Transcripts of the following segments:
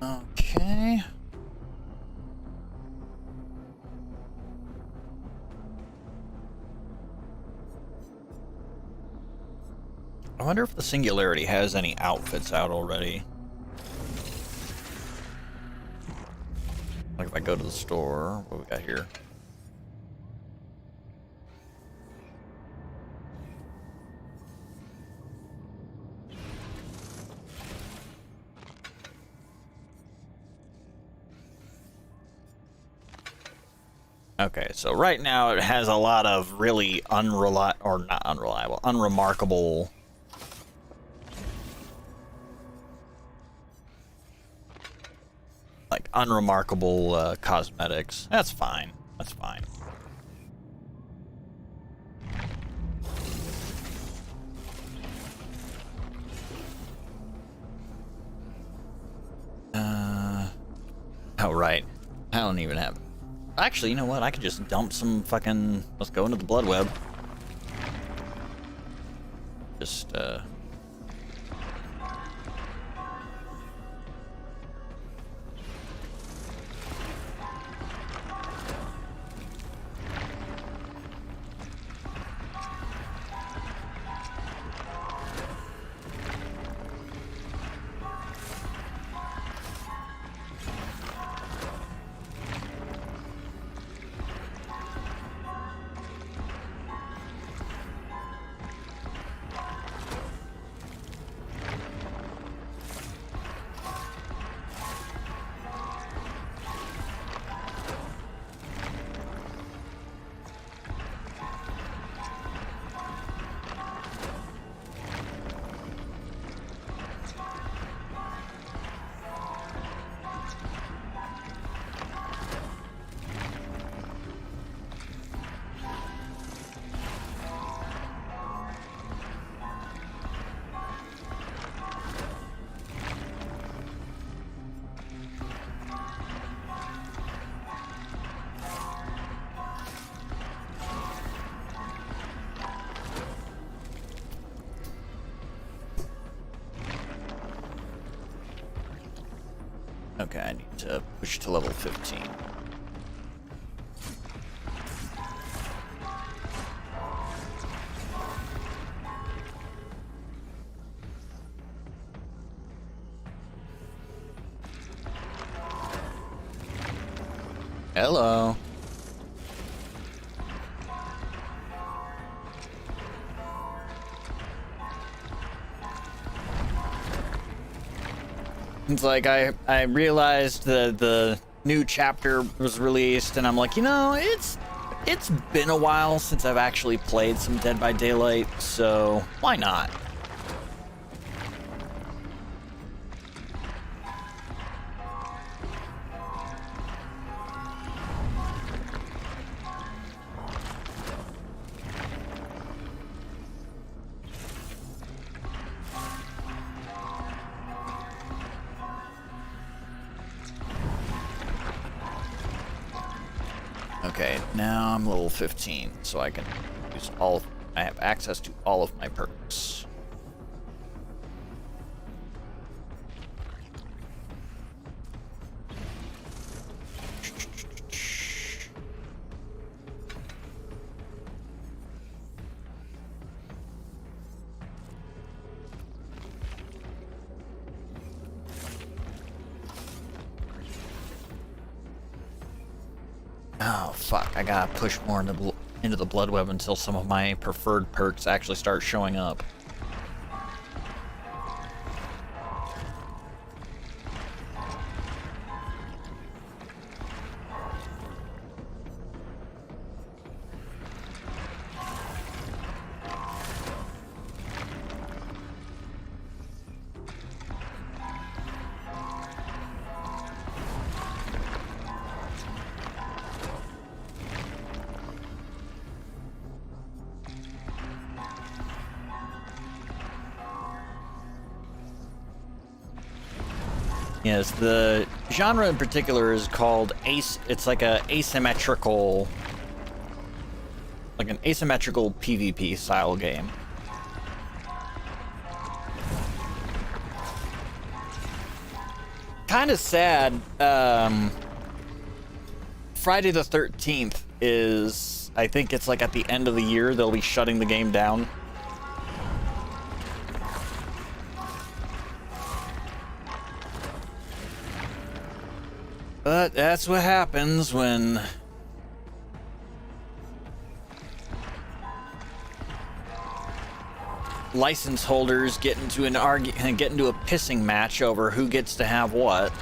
Okay. I wonder if the Singularity has any outfits out already. Like if I go to the store, what we got here? Okay, so right now it has a lot of really unremarkable cosmetics. That's fine. That's fine. Oh, right. I don't even have... Actually, you know what? I could just dump some fucking... Let's go into the blood web. Just, okay, I need to push to level 15. Hello. It's like I realized the new chapter was released, and I'm like, you know, it's been a while since I've actually played some Dead by Daylight, so why not? Okay, now I'm level 15, so I can use I have access to all of my perks. Oh, fuck. I gotta push more into the blood web until some of my preferred perks actually start showing up. Yes, the genre in particular is called it's like an asymmetrical PvP style game. kind of sad. Friday the 13th is, I think it's like at the end of the year, they'll be shutting the game down. But that's what happens when license holders get into a pissing match over who gets to have what.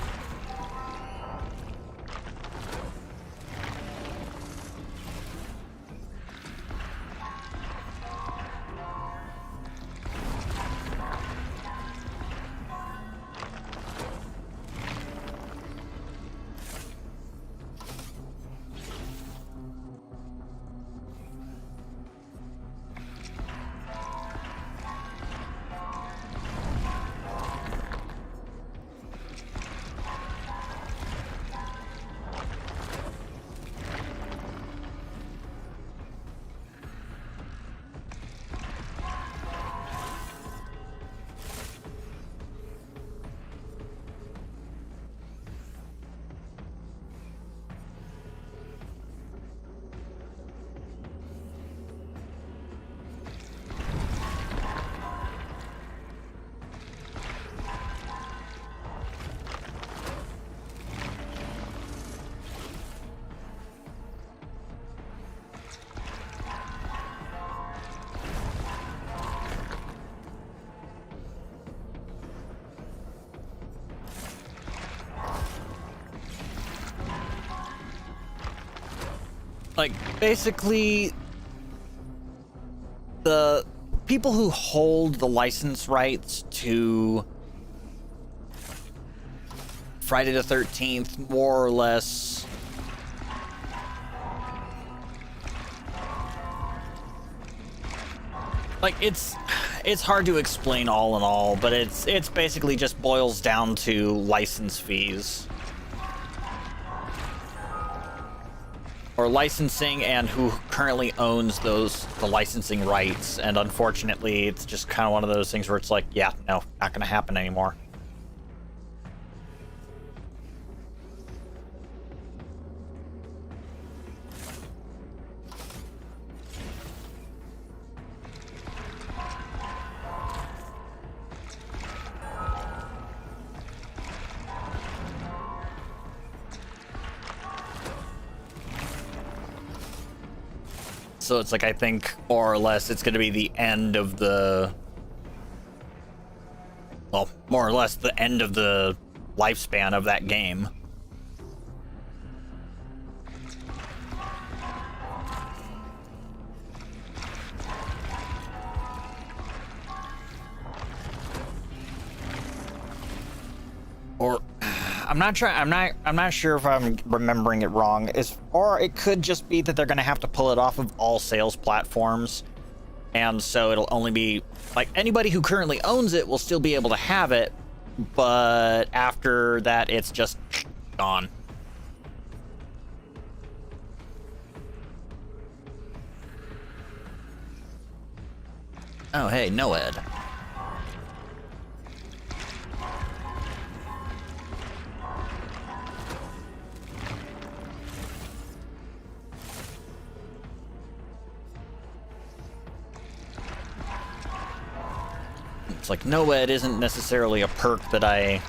Like, basically, the people who hold the license rights to Friday the 13th, more or less, like, it's hard to explain all in all, but it's basically just boils down to license fees. Or licensing and who currently owns the licensing rights, and unfortunately it's just kind of one of those things where it's like, yeah, no, not gonna happen anymore. So it's like, I think more or less it's going to be the end of the, well, more or less the end of the lifespan of that game. Or I'm not sure if I'm remembering it wrong. Or it could just be that they're going to have to pull it off of all sales platforms. And so it'll only be, like, anybody who currently owns it will still be able to have it, but after that, it's just gone. Oh, hey, Noed. It's like, Noed isn't necessarily a perk that I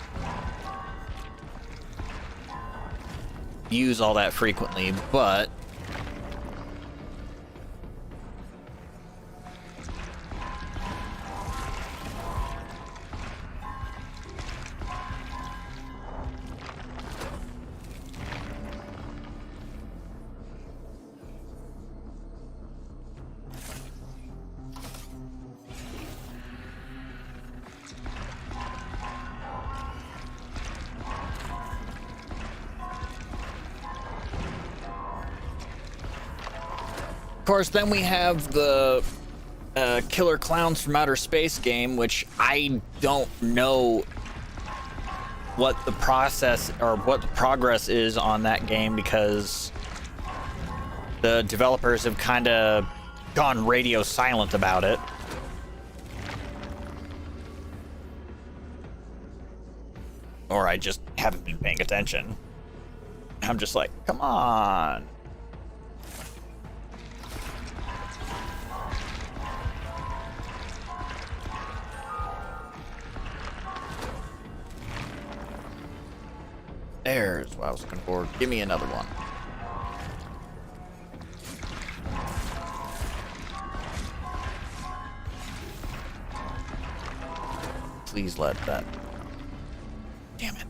use all that frequently, but of course, then we have the Killer Clowns from Outer Space game, which I don't know what the process or what the progress is on that game, because the developers have kind of gone radio silent about it. Or I just haven't been paying attention. I'm just like, come on. There's what I was looking for. Give me another one. Please let that. Damn it.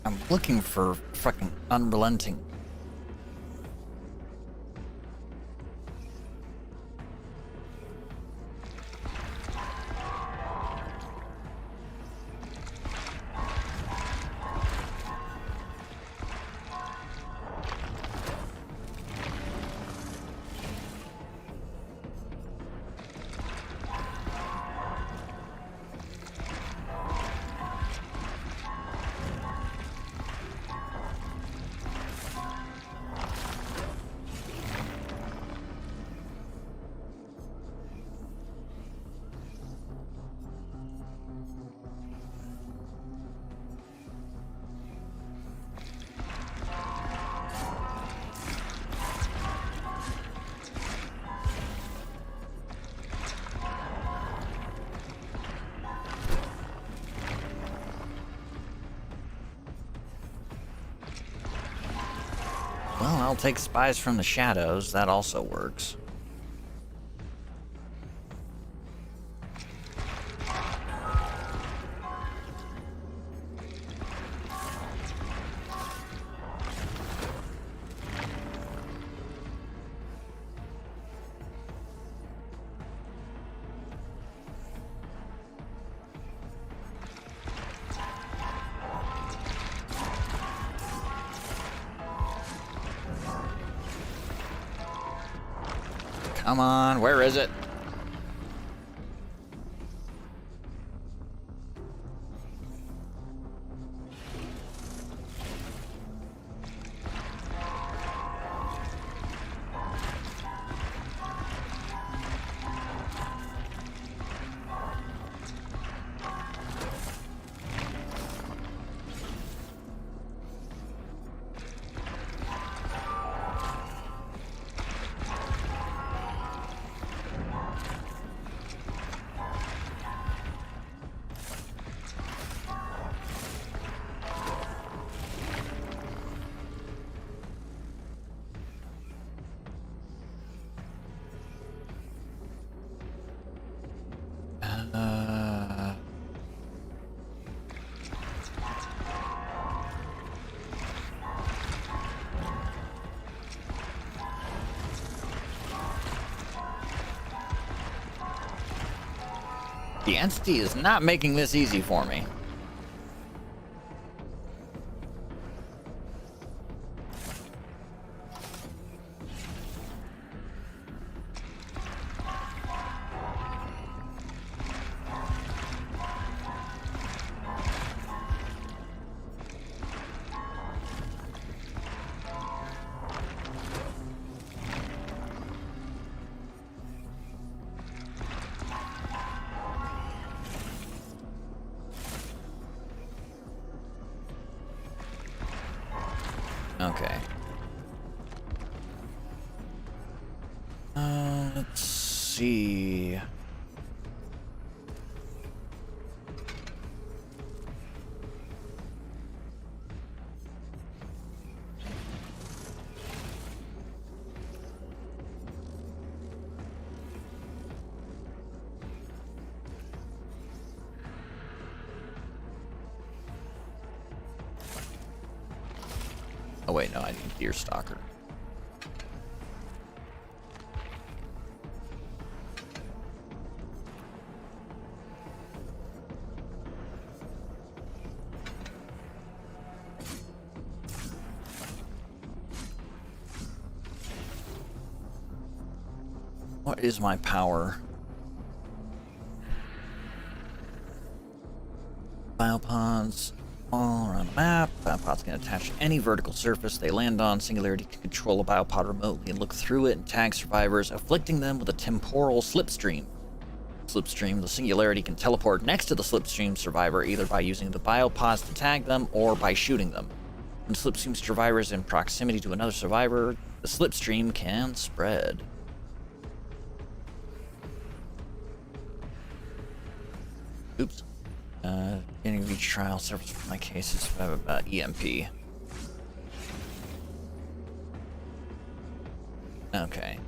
I'm looking for fucking unrelenting. Well, I'll take spies from the shadows. That also works. Come on, where is it? The entity is not making this easy for me. Okay. Let's see. Oh wait, no, I need Deer Stalker. What is my power? Biopods all around the map. Biopods can attach to any vertical surface they land on. Singularity can control a biopod remotely and look through it and tag survivors, afflicting them with a temporal slipstream. Slipstream, the Singularity can teleport next to the slipstream survivor either by using the biopods to tag them or by shooting them. When slipstream survivor is in proximity to another survivor, the slipstream can spread. Oops. Beginning of each trial, several of my cases have EMP. Okay.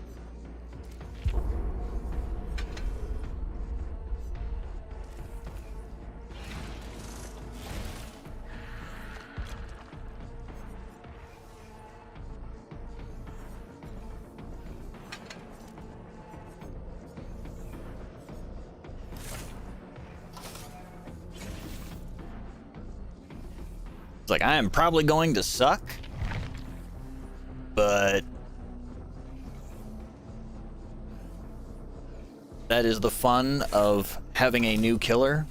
It's like, I am probably going to suck, but that is the fun of having a new killer.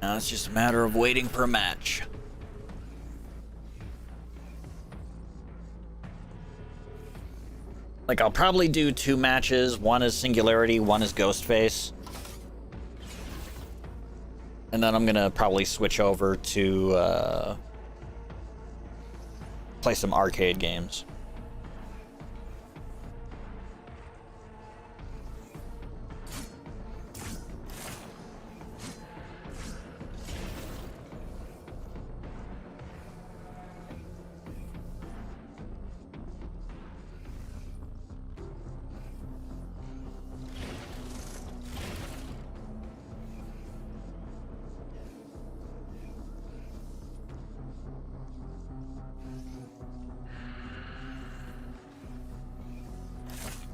Now it's just a matter of waiting for a match. Like, I'll probably do 2 matches. One is Singularity, one is Ghostface. And then I'm gonna probably switch over to play some arcade games.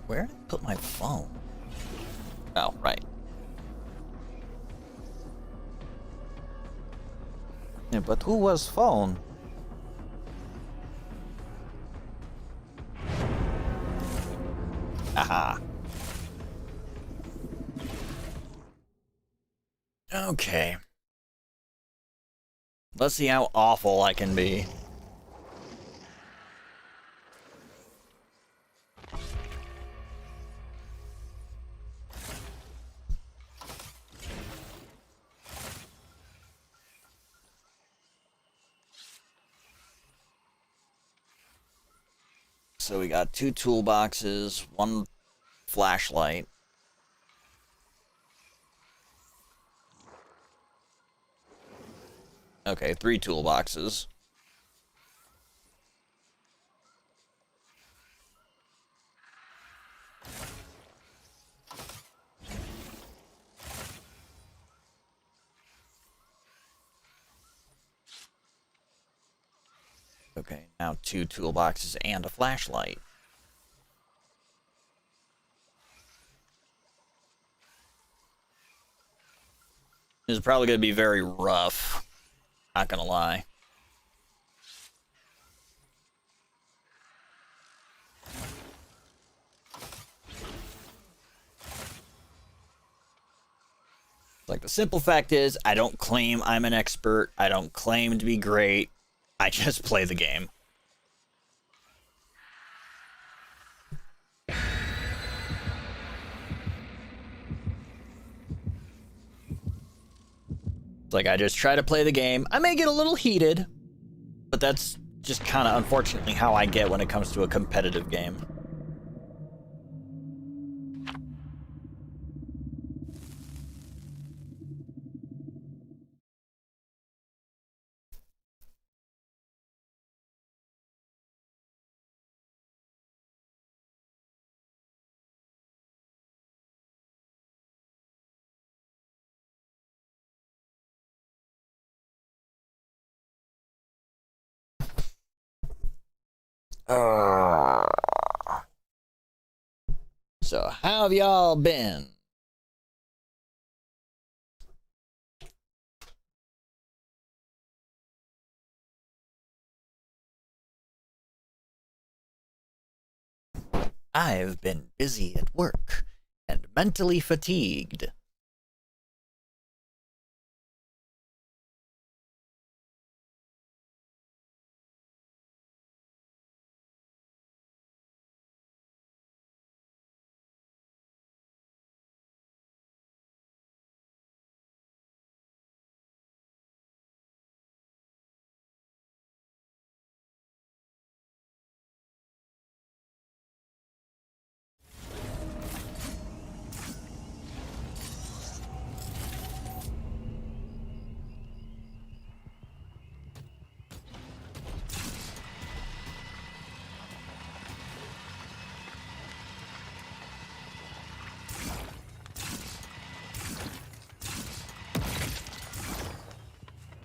Where did I put my phone? Oh, right. Yeah, but who was phone? Aha. Okay. Let's see how awful I can be. So we got 2 toolboxes, 1 flashlight. Okay, 3 toolboxes. Okay, now 2 toolboxes and a flashlight. This is probably going to be very rough. Not gonna lie. Like, the simple fact is, I don't claim I'm an expert. I don't claim to be great. I just play the game. It's like, I just try to play the game. I may get a little heated, but that's just kind of unfortunately how I get when it comes to a competitive game. So, how have y'all been? I've been busy at work and mentally fatigued.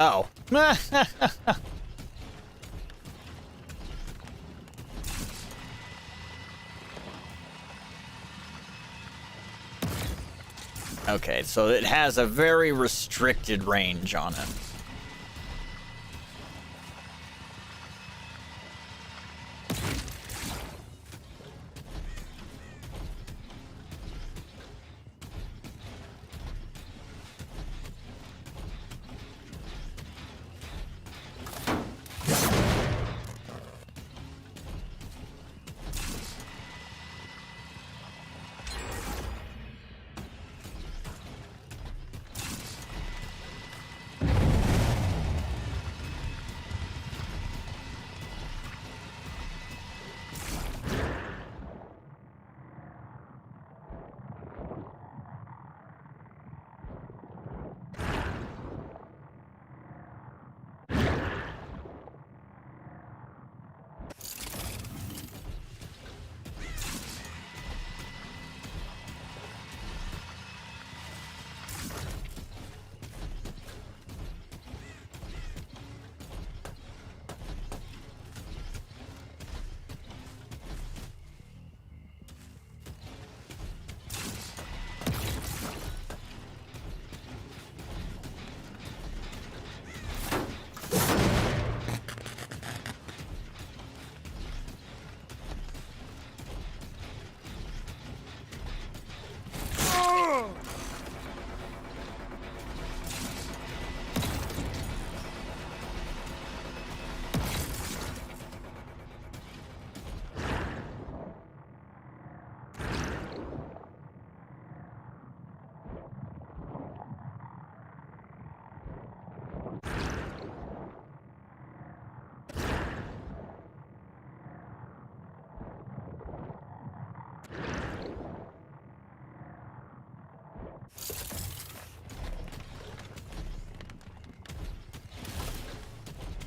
Oh. Okay, so it has a very restricted range on it.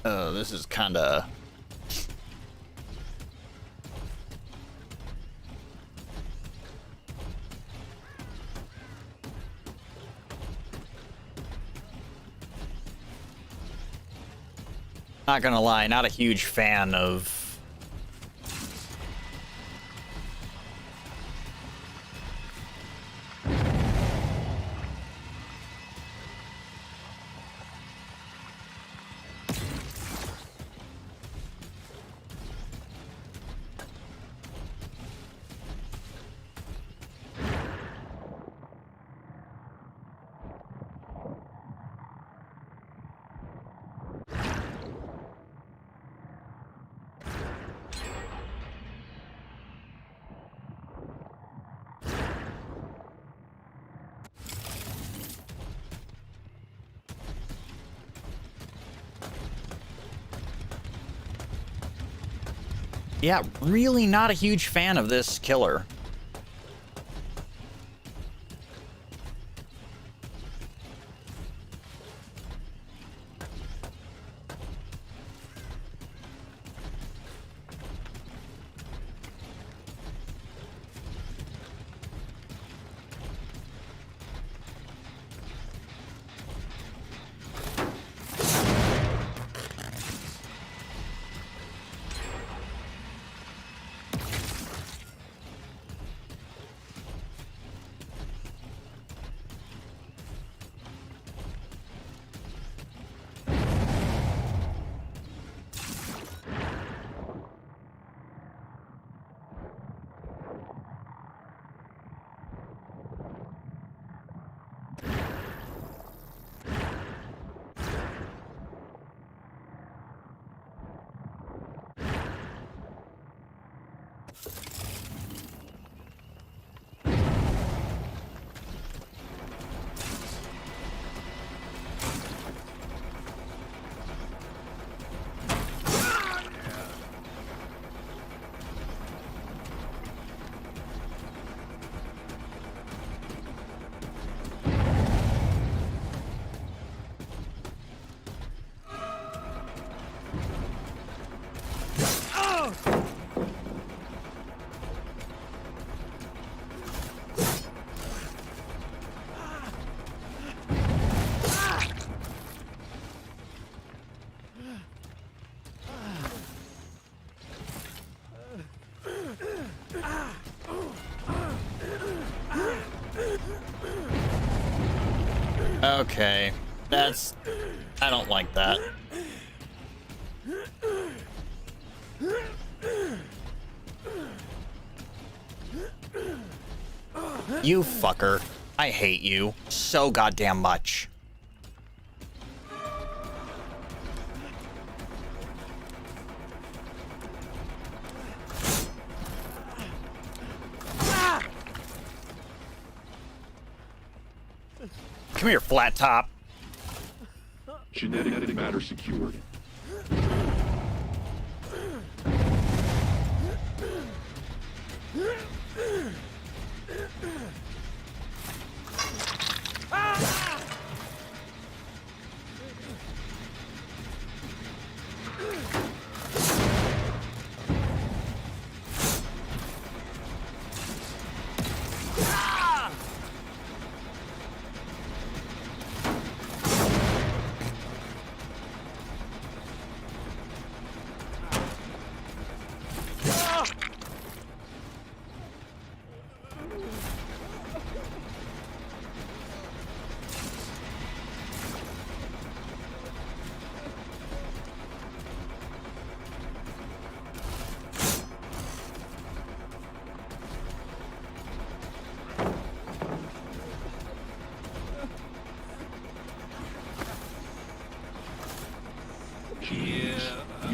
Oh, this is kinda... Not gonna lie, not a huge fan of... Yeah, really not a huge fan of this killer. Okay, that's... I don't like that. You fucker. I hate you so goddamn much. Come here, flat top. Genetic matter secured.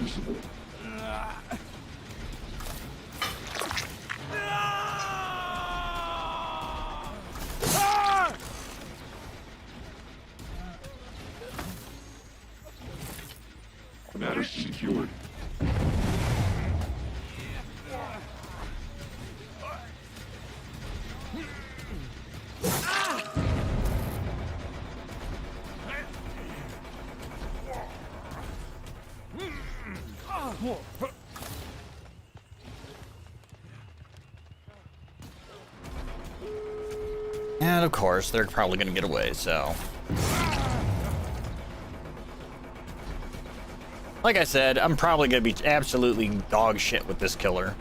Usable. Matter secured. And of course, they're probably gonna get away, so... Like I said, I'm probably gonna be absolutely dog shit with this killer.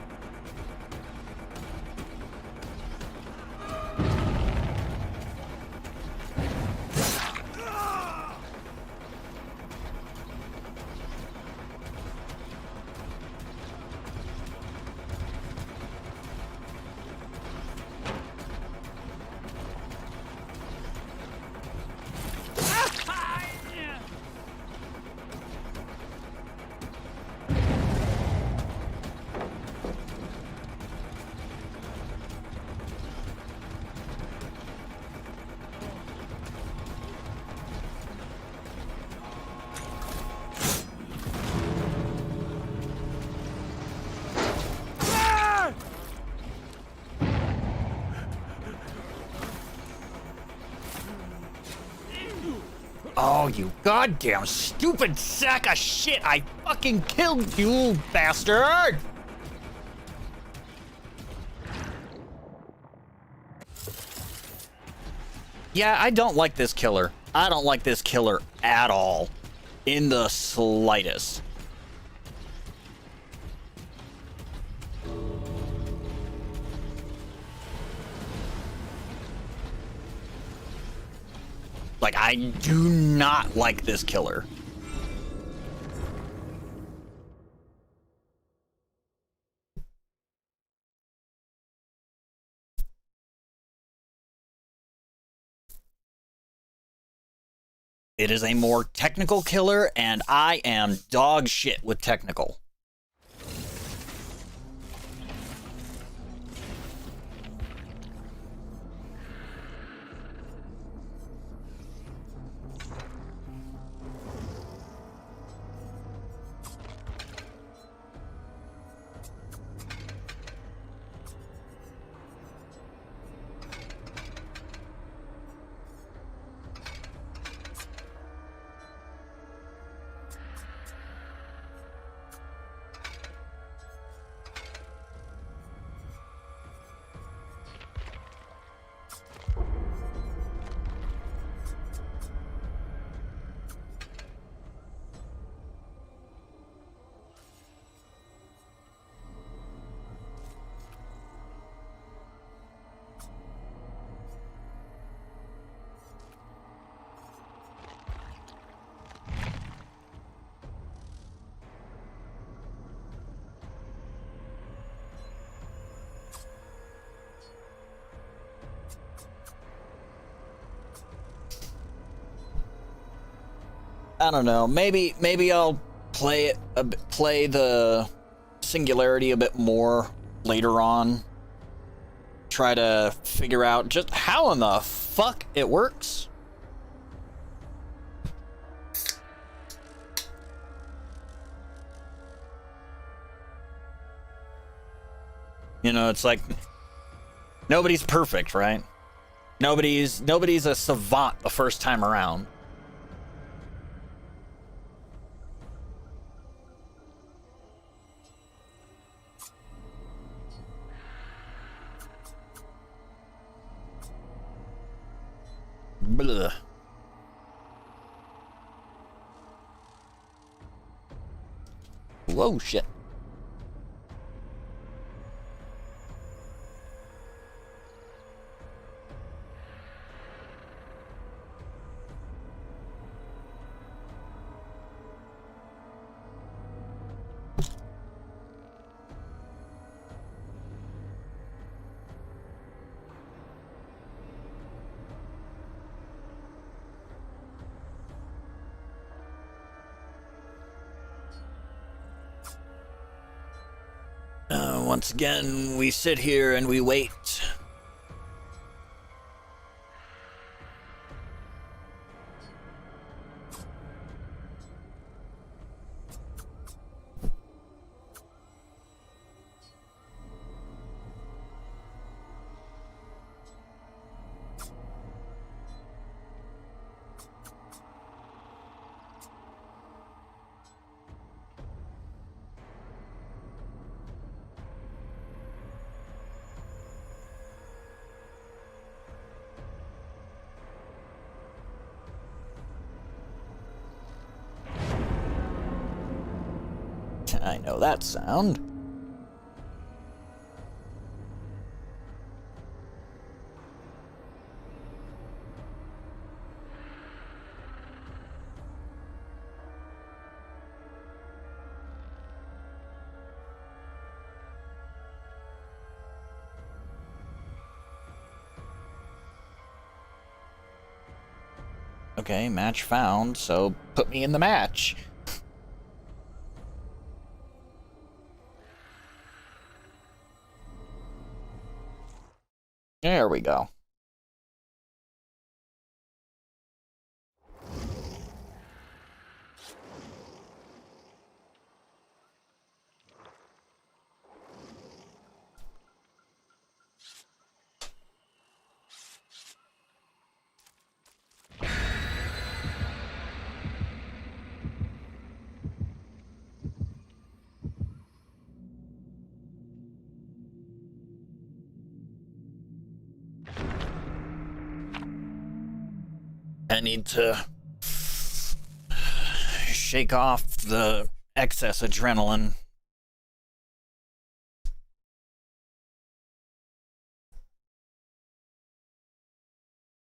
Oh, you goddamn stupid sack of shit! I fucking killed you, bastard! Yeah, I don't like this killer. I don't like this killer at all. In the slightest. Like, I do not like this killer. It is a more technical killer, and I am dog shit with technical. I don't know. Maybe I'll play play the Singularity a bit more later on. Try to figure out just how in the fuck it works. You know, it's like nobody's perfect, right? Nobody's a savant the first time around. Blah. Whoa, shit. Once again, we sit here and we wait. I know that sound. Okay, match found, so put me in the match. There we go. I need to shake off the excess adrenaline.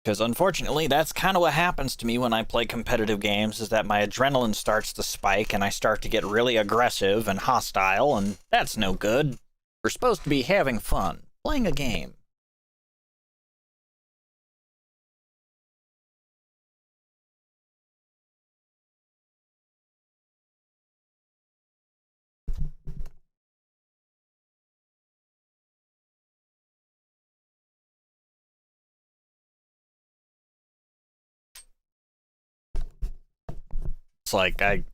Because unfortunately, that's kind of what happens to me when I play competitive games, is that my adrenaline starts to spike and I start to get really aggressive and hostile, and that's no good. We're supposed to be having fun, playing a game. It's like the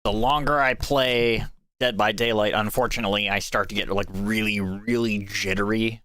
longer I play Dead by Daylight, unfortunately, I start to get like really, really jittery.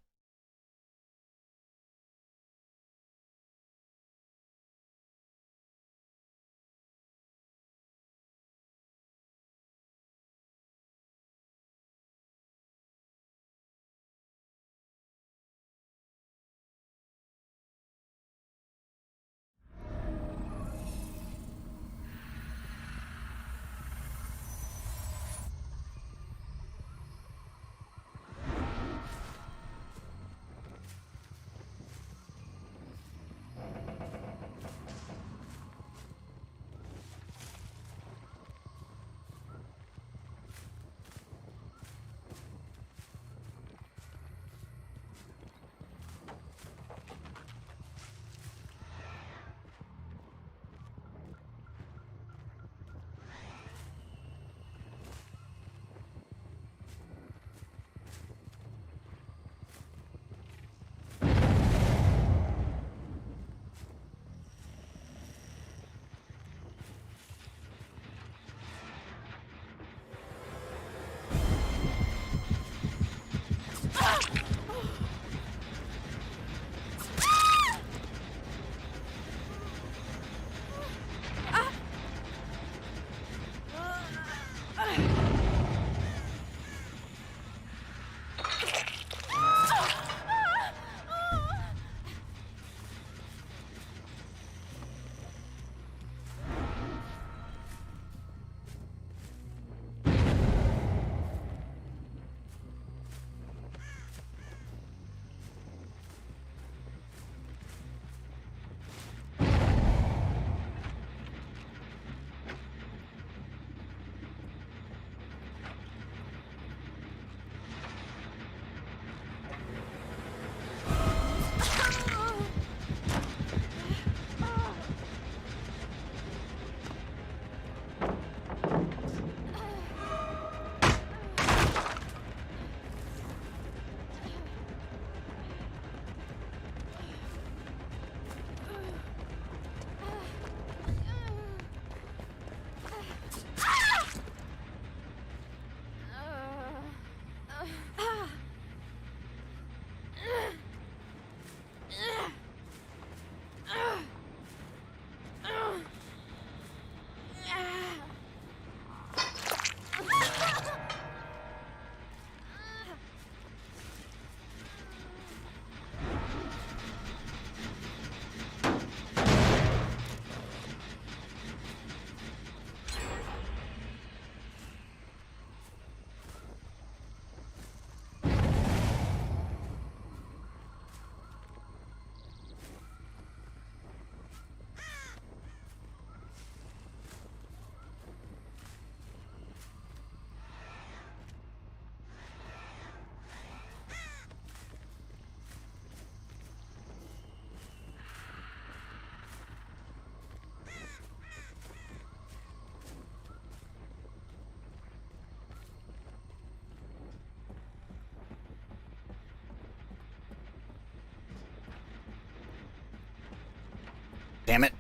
damn it.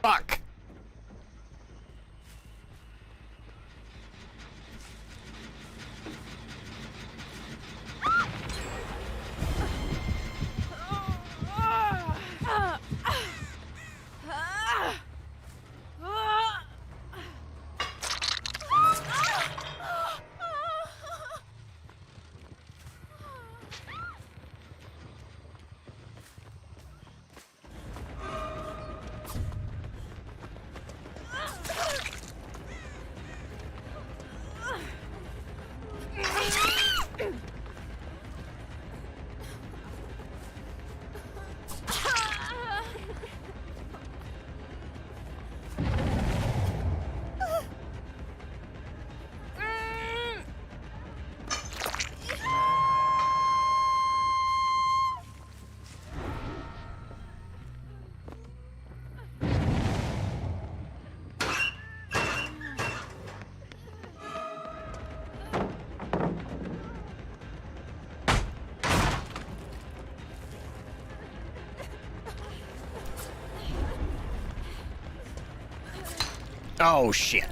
Fuck. Oh, shit.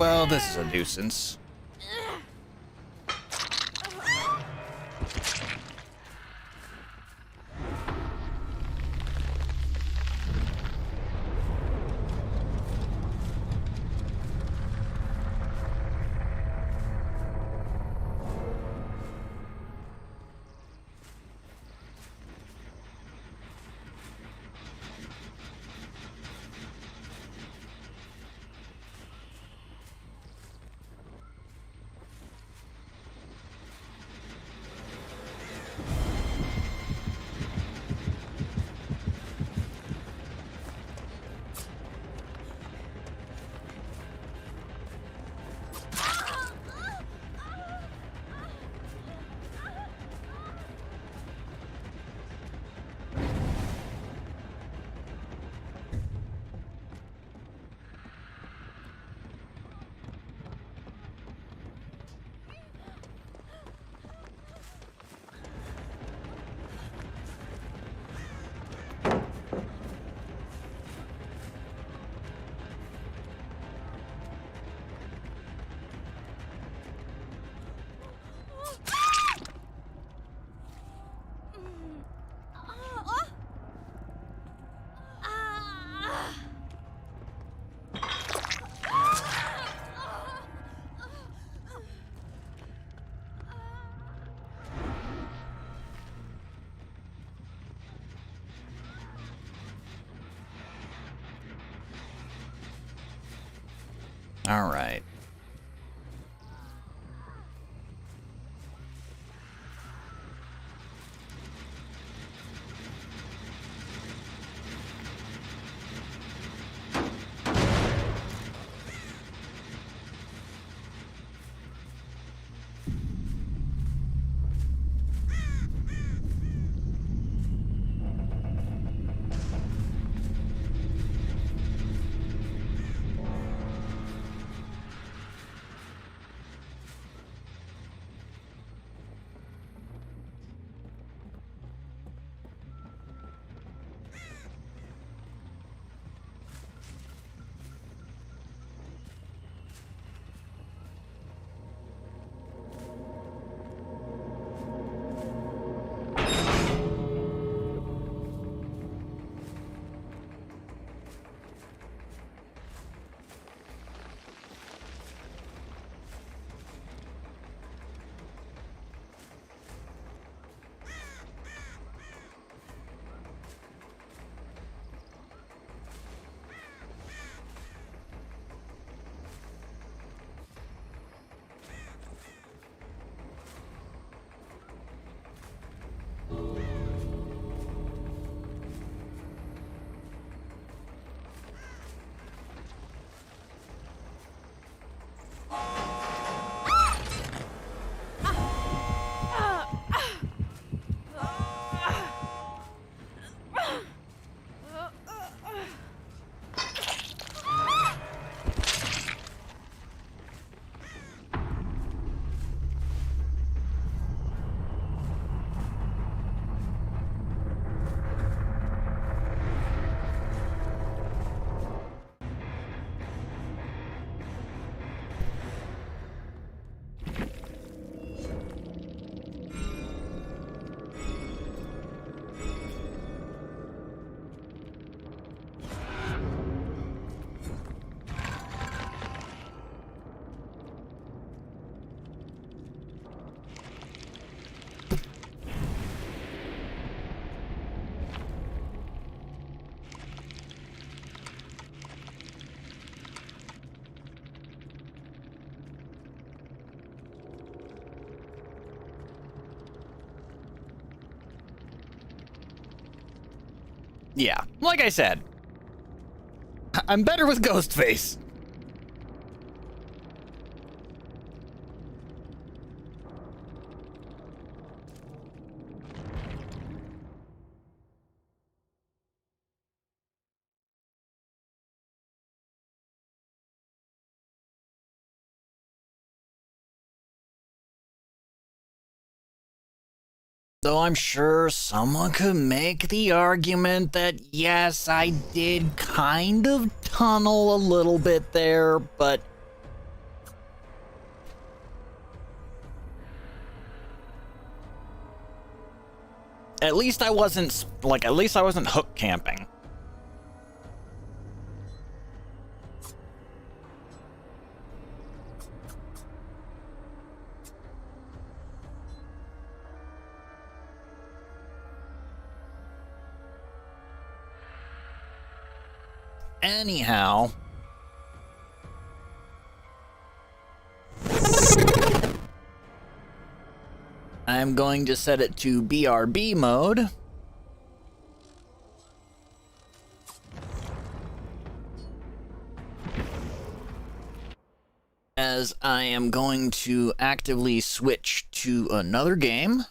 Well, this is a nuisance. All right. Yeah, like I said, I'm better with Ghostface. Though I'm sure someone could make the argument that, yes, I did kind of tunnel a little bit there, but at least I wasn't hook camping. Anyhow, I'm going to set it to BRB mode. As I am going to actively switch to another game.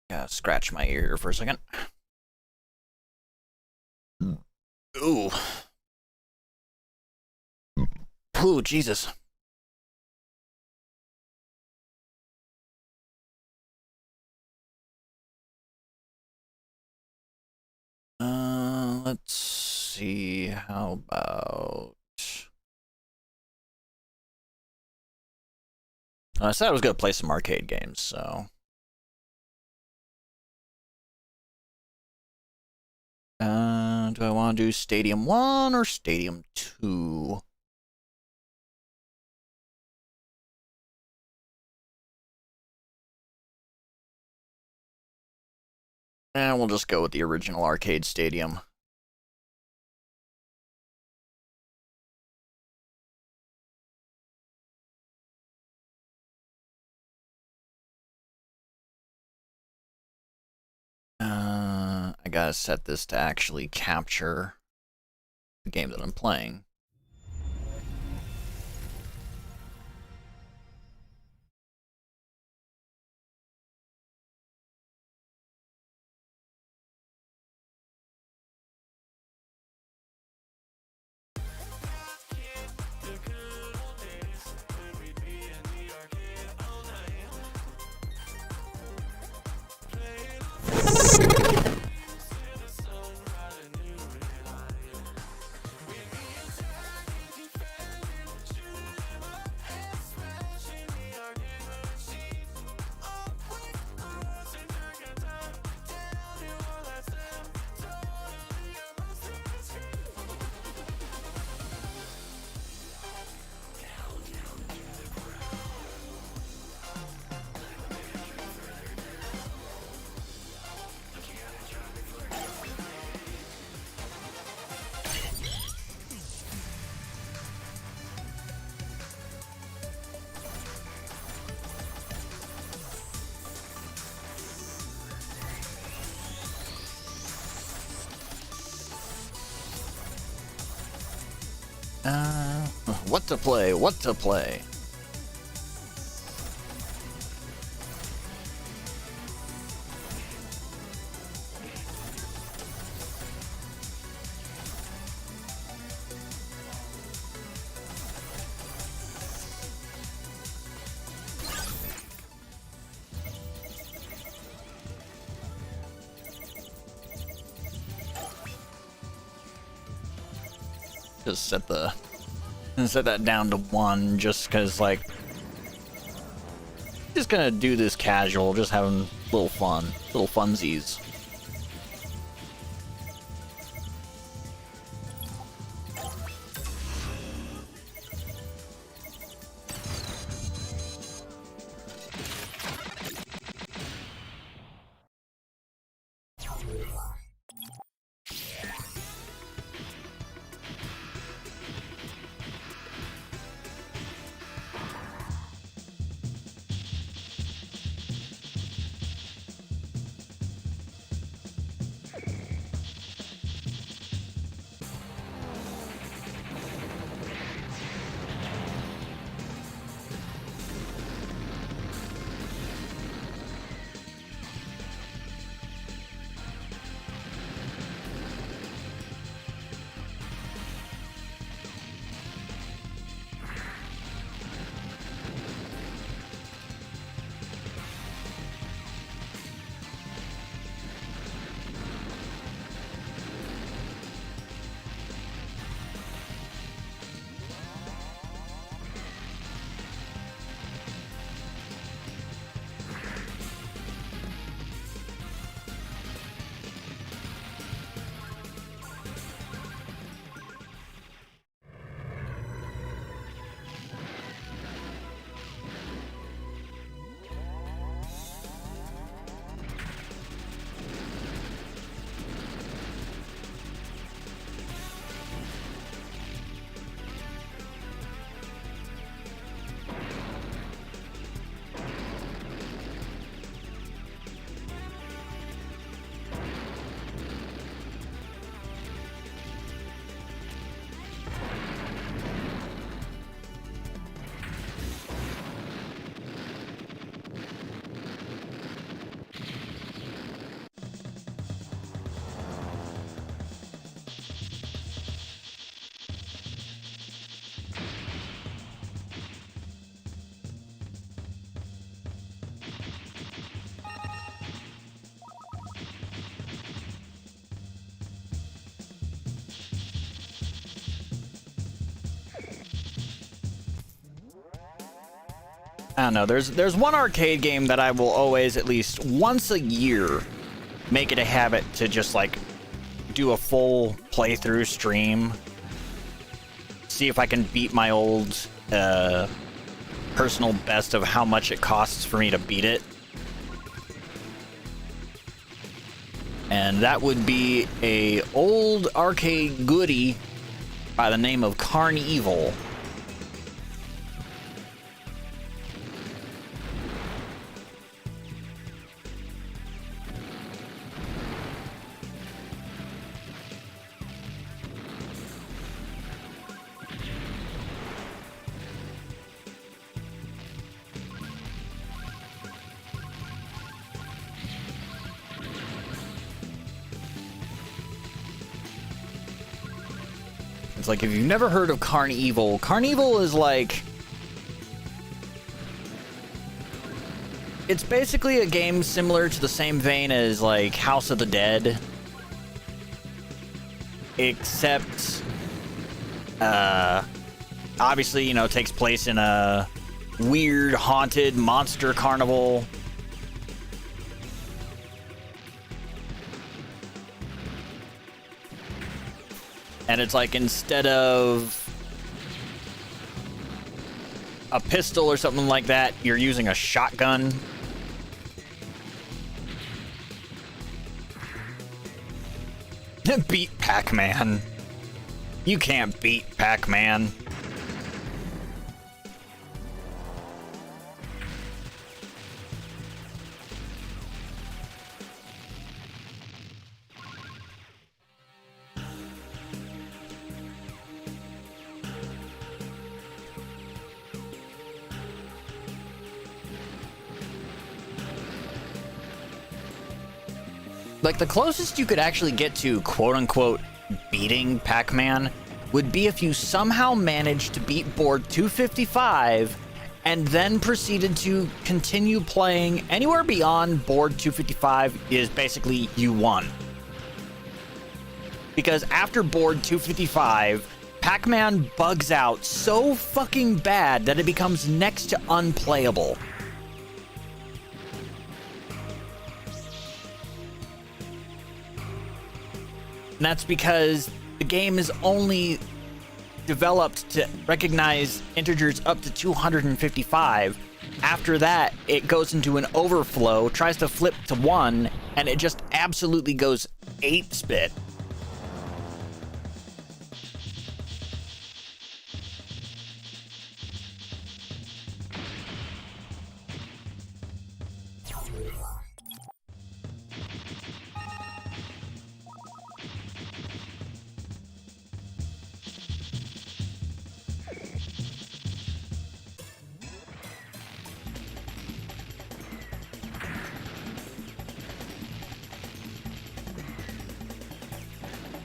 Yeah, scratch my ear for a second. Ooh. Ooh, Jesus. Let's see, how about... I said I was gonna play some arcade games, so... do I want to do Stadium 1 or Stadium 2? And we'll just go with the original arcade stadium. I gotta set this to actually capture the game that I'm playing. What to play? What to play? Just set that down to 1 just because, like, just gonna do this casual, just having a little fun, little funsies. I don't know. There's one arcade game that I will always, at least once a year, make it a habit to just, like, do a full playthrough stream. See if I can beat my old personal best of how much it costs for me to beat it. And that would be a old arcade goodie by the name of Carnival. It's like, if you've never heard of Carnival, Carnival is like... It's basically a game similar to the same vein as, like, House of the Dead. Except, obviously, you know, it takes place in a weird, haunted monster carnival. And it's like, instead of a pistol or something like that, you're using a shotgun. Beat Pac-Man. You can't beat Pac-Man. Like, the closest you could actually get to quote-unquote beating Pac-Man would be if you somehow managed to beat board 255 and then proceeded to continue playing anywhere beyond board 255 is basically you won. Because after board 255, Pac-Man bugs out so fucking bad that it becomes next to unplayable. And that's because the game is only developed to recognize integers up to 255. After that, it goes into an overflow, tries to flip to 1, and it just absolutely goes 8-bit.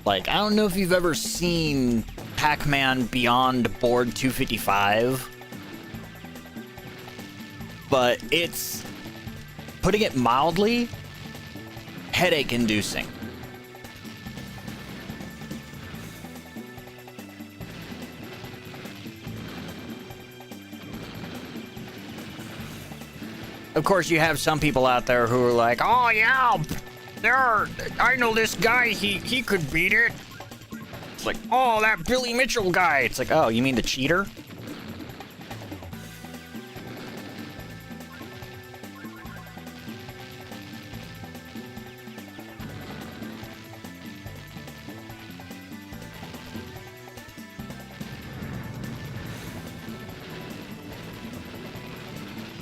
Like, I don't know if you've ever seen Pac-Man Beyond Board 255, but it's, putting it mildly, headache-inducing. Of course, you have some people out there who are like, oh yeah, I know this guy, he could beat it. It's like, oh, that Billy Mitchell guy. It's like, oh, you mean the cheater?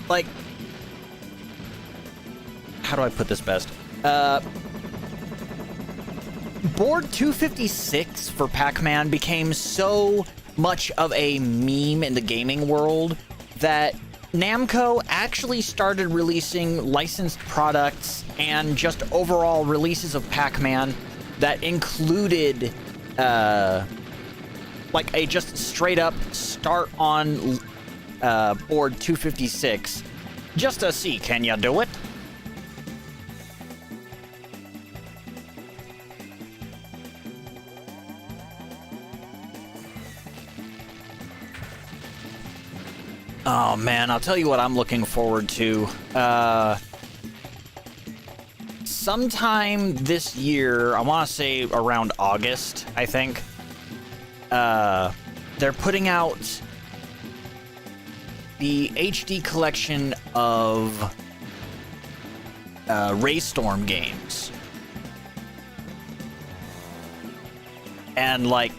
Like, how do I put this best? Board 256 for Pac-Man became so much of a meme in the gaming world that Namco actually started releasing licensed products and just overall releases of Pac-Man that included, like a just straight up start on board 256 just to see, can ya do it? Oh man, I'll tell you what I'm looking forward to. Sometime this year, I want to say around August, I think, they're putting out the HD collection of Raystorm games. And like,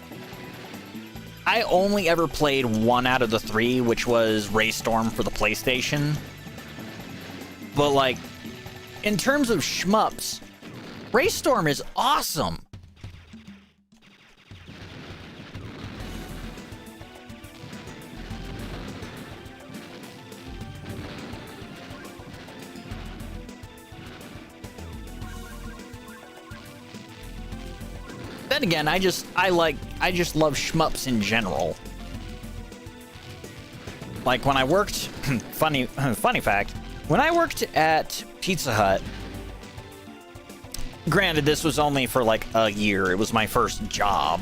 I only ever played one out of the three, which was Raystorm for the PlayStation. But like, in terms of shmups, Raystorm is awesome. Then again, I just love shmups in general. Like when I worked, funny fact, when I worked at Pizza Hut, granted this was only for like a year, it was my first job.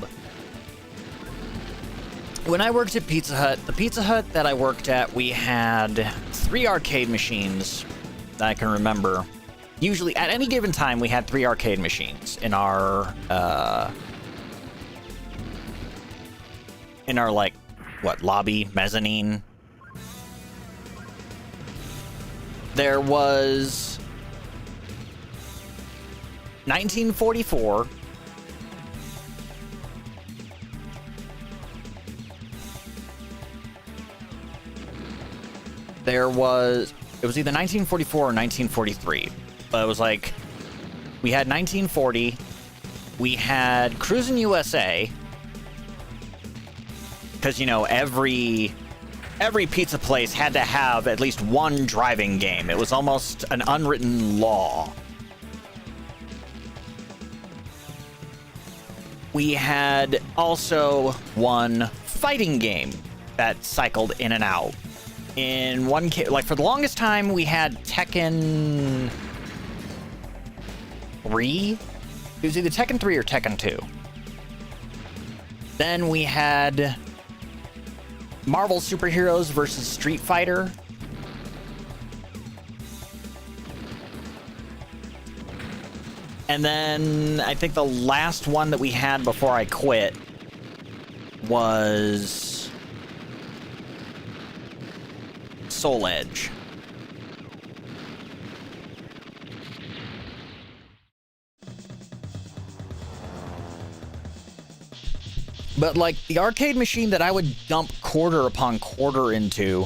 When I worked at Pizza Hut, the Pizza Hut that I worked at, we had 3 arcade machines that I can remember. Usually, at any given time, we had 3 arcade machines in our like, what, lobby, mezzanine. There was 1944. It was either 1944 or 1943. But it was like, we had 1940, we had Cruisin' USA, because, you know, every pizza place had to have at least one driving game. It was almost an unwritten law. We had also one fighting game that cycled in and out. In one case, like for the longest time, we had Tekken 3? It was either Tekken 3 or Tekken 2. Then we had Marvel Superheroes versus Street Fighter. And then I think the last one that we had before I quit was Soul Edge. But, like, the arcade machine that I would dump quarter upon quarter into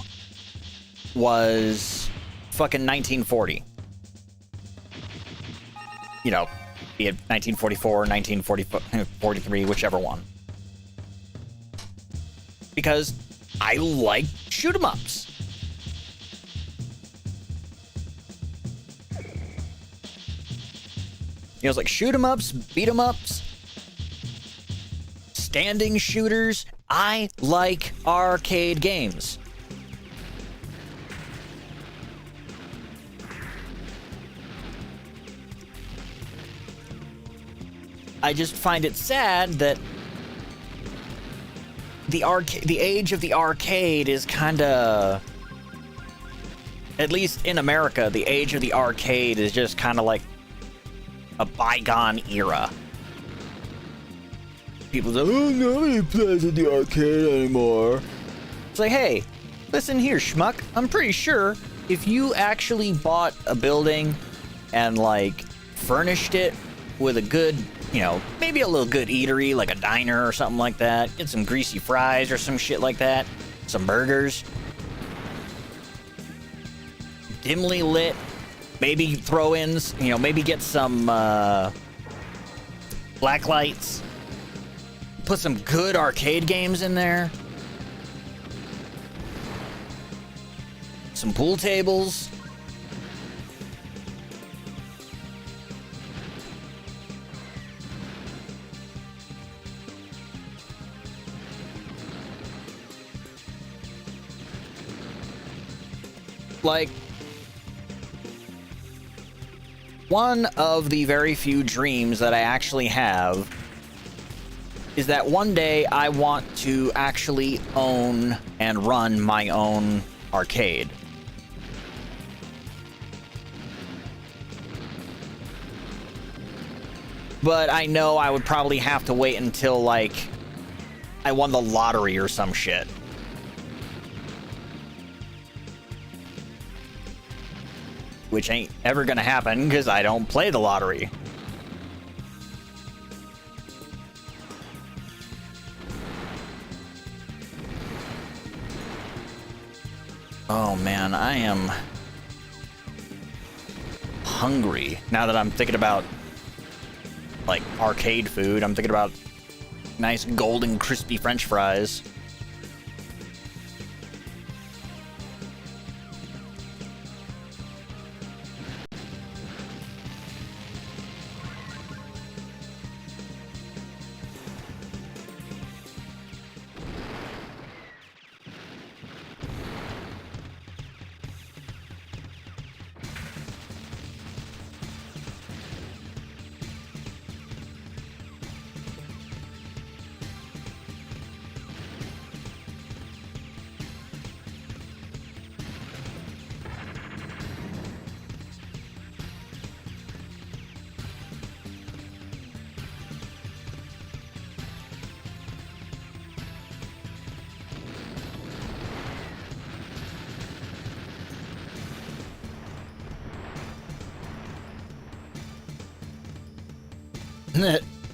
was fucking 1940. You know, be it 1944, 1943, whichever one. Because I like shoot-em-ups. You know, it's like shoot-em-ups, beat-em-ups, standing shooters. I like arcade games. I just find it sad that the age of the arcade is kind of, at least in America, the age of the arcade is just kind of like a bygone era. People say, oh, nobody plays at the arcade anymore. It's like, hey, listen here, schmuck. I'm pretty sure if you actually bought a building and, like, furnished it with a good, you know, maybe a little good eatery, like a diner or something like that, get some greasy fries or some shit like that, some burgers, dimly lit, maybe throw in, you know, maybe get some black lights, put some good arcade games in there, some pool tables. Like, one of the very few dreams that I actually have is that one day I want to actually own and run my own arcade. But I know I would probably have to wait until, like, I won the lottery or some shit. Which ain't ever gonna happen because I don't play the lottery. Oh man, I am hungry. Now that I'm thinking about, like, arcade food, I'm thinking about nice golden crispy French fries.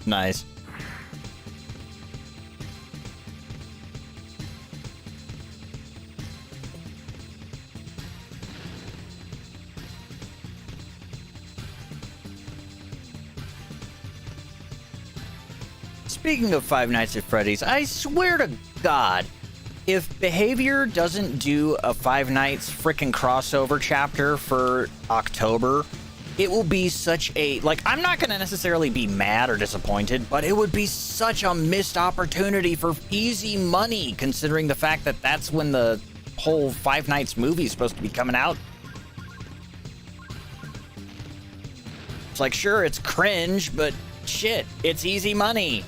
Nice. Speaking of Five Nights at Freddy's, I swear to God, if Behavior doesn't do a Five Nights frickin' crossover chapter for October, it will be such a, like, I'm not going to necessarily be mad or disappointed, but it would be such a missed opportunity for easy money, considering the fact that that's when the whole Five Nights movie is supposed to be coming out. It's like, sure, it's cringe, but shit, it's easy money.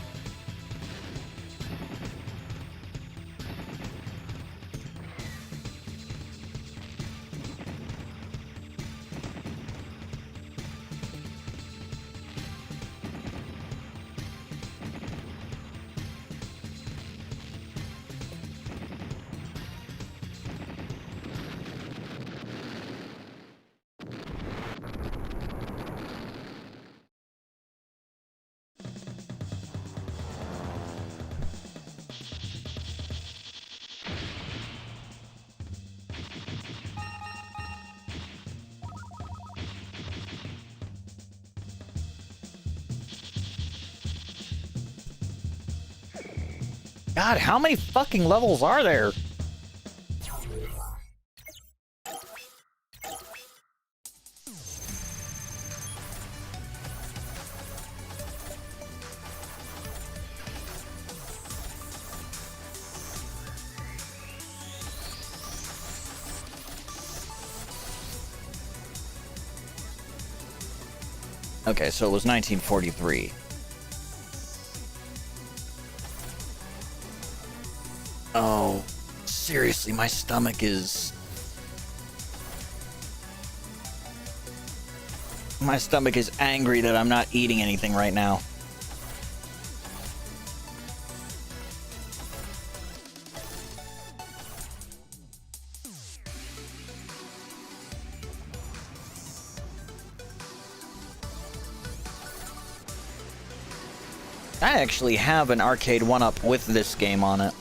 God, how many fucking levels are there? Okay, so it was 1943. Oh, seriously, my stomach is... My stomach is angry that I'm not eating anything right now. I actually have an arcade 1-up with this game on it.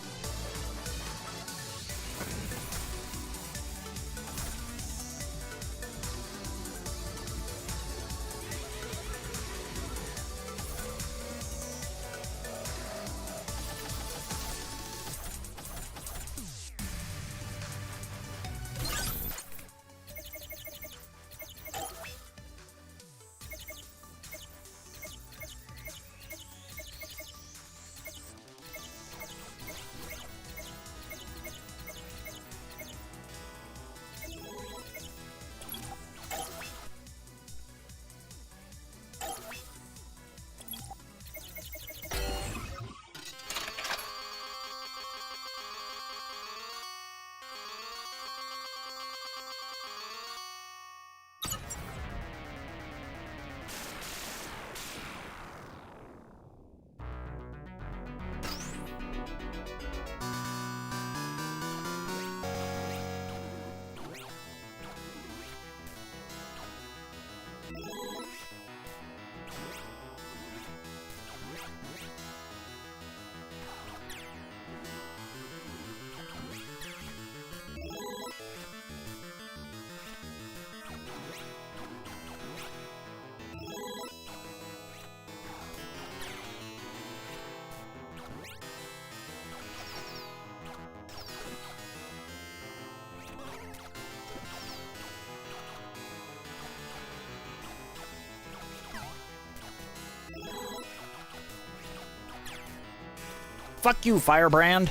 Fuck you, Firebrand.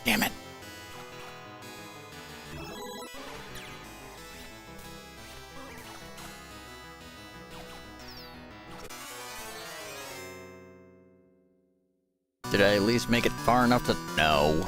Damn it. Did I at least make it far enough to... No.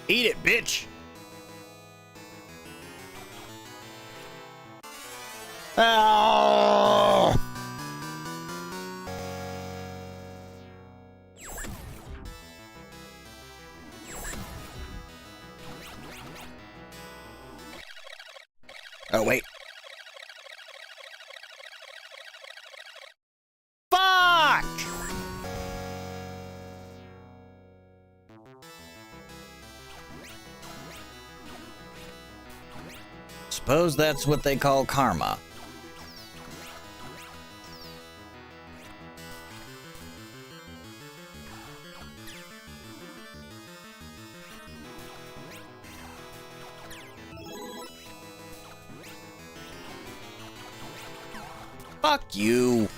Eat it, bitch! Oh! Oh, wait. Fuck! Suppose that's what they call karma. Fuck you.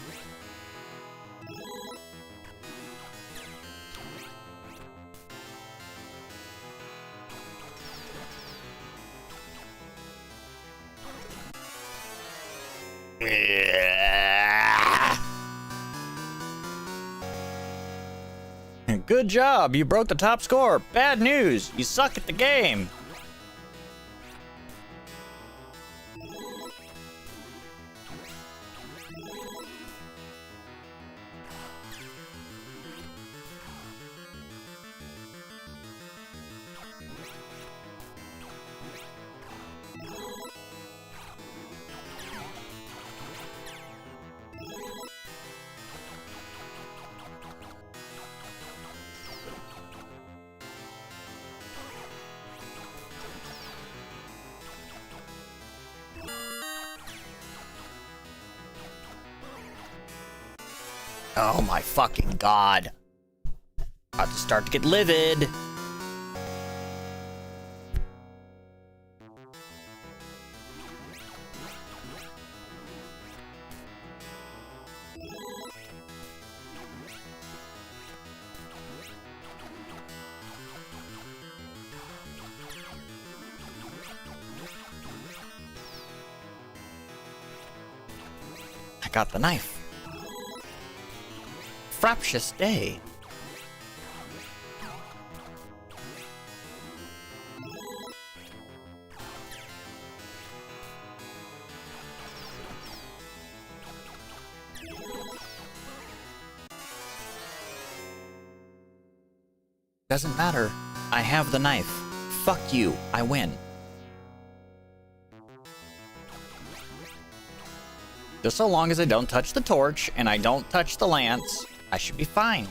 Good job, you broke the top score. Bad news, you suck at the game. Oh my fucking god. About to start to get livid. I got the knife. Fraptious day. Doesn't matter. I have the knife. Fuck you. I win. Just so long as I don't touch the torch and I don't touch the lance, I should be fine.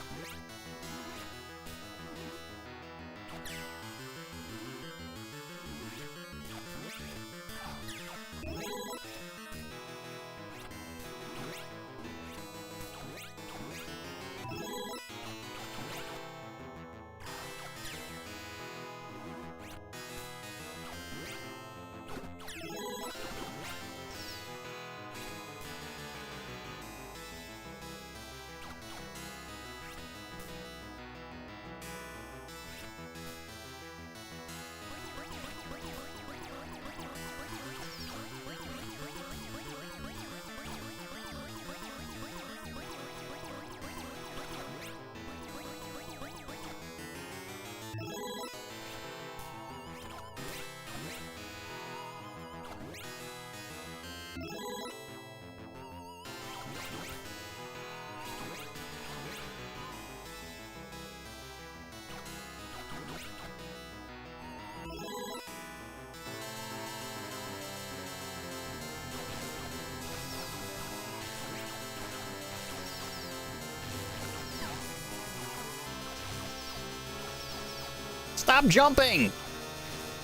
Stop jumping!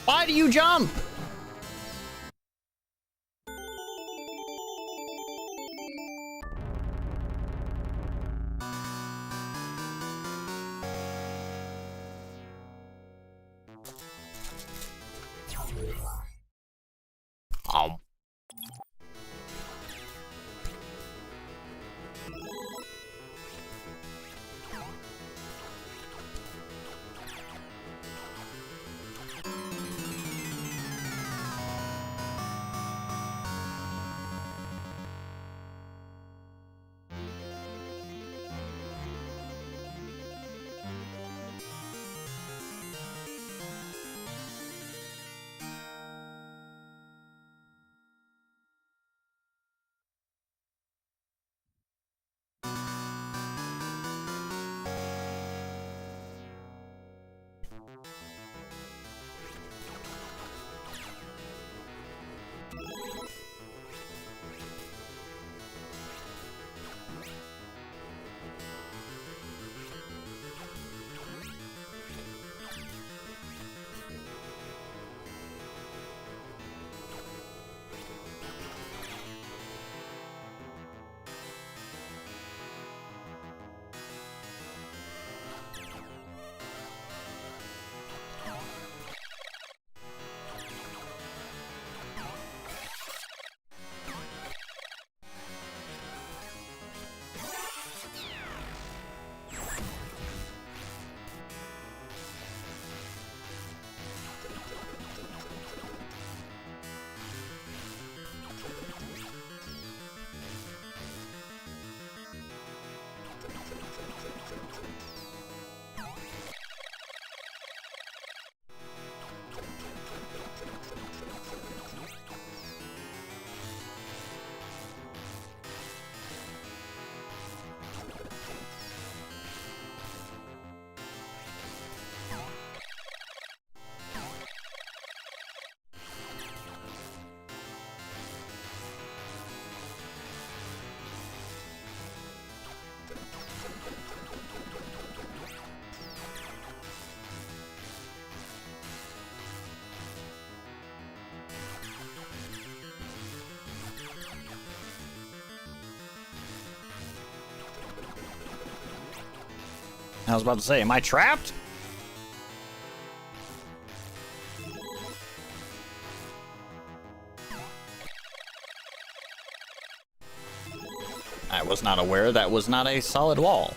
Why do you jump? Oh. I was about to say, am I trapped? I was not aware that was not a solid wall.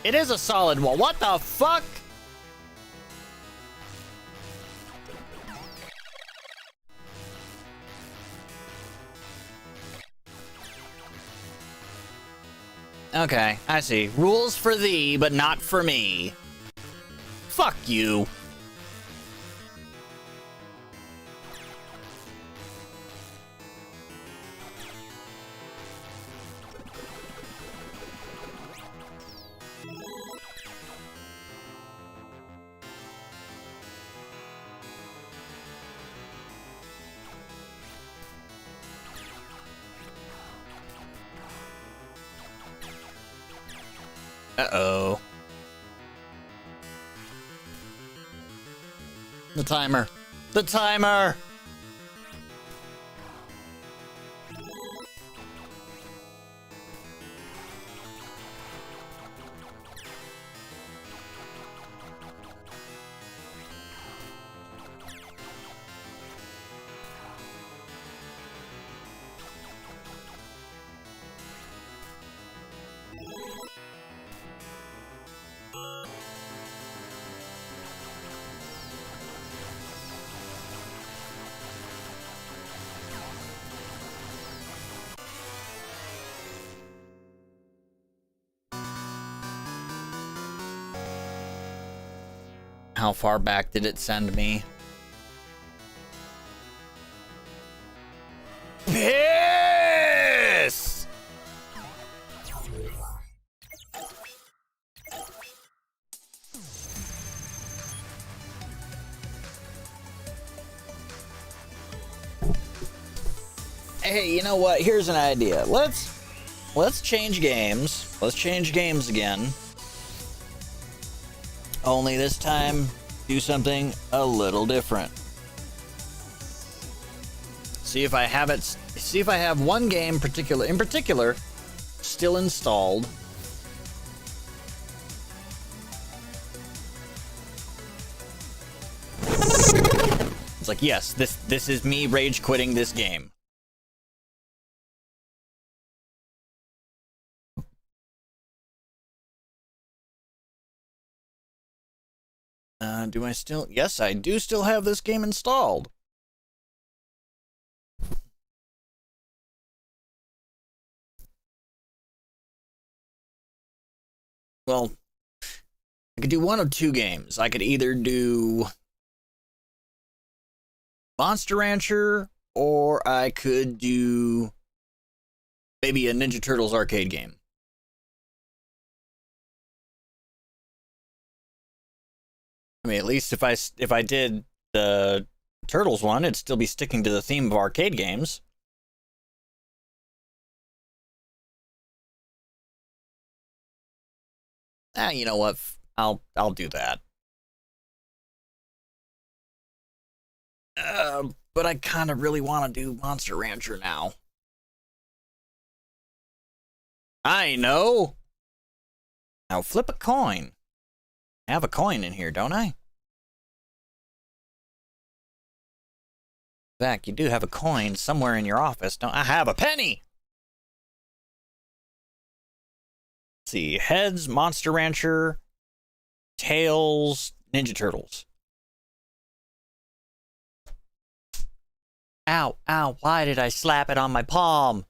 It is a solid wall. What the fuck? Okay, I see. Rules for thee, but not for me. Fuck you. Uh-oh. The timer. The timer! How far back did it send me? Piss! Hey, you know what? Here's an idea. Let's change games. Let's change games again. Only this time, do something a little different. See if I have it. See if I have one game in particular, still installed. It's like, yes, this is me rage quitting this game. Do I still? Yes, I do still have this game installed. Well, I could do one of two games. I could either do Monster Rancher, or I could do maybe a Ninja Turtles arcade game. I mean, at least if I did the Turtles one, it'd still be sticking to the theme of arcade games. You know what? I'll do that. But I kind of really want to do Monster Rancher now. I know. Now flip a coin. I have a coin in here, don't I? In fact, you do have a coin somewhere in your office, don't I? Have a penny! Let's see, heads, Monster Rancher, tails, Ninja Turtles. Ow, ow, why did I slap it on my palm?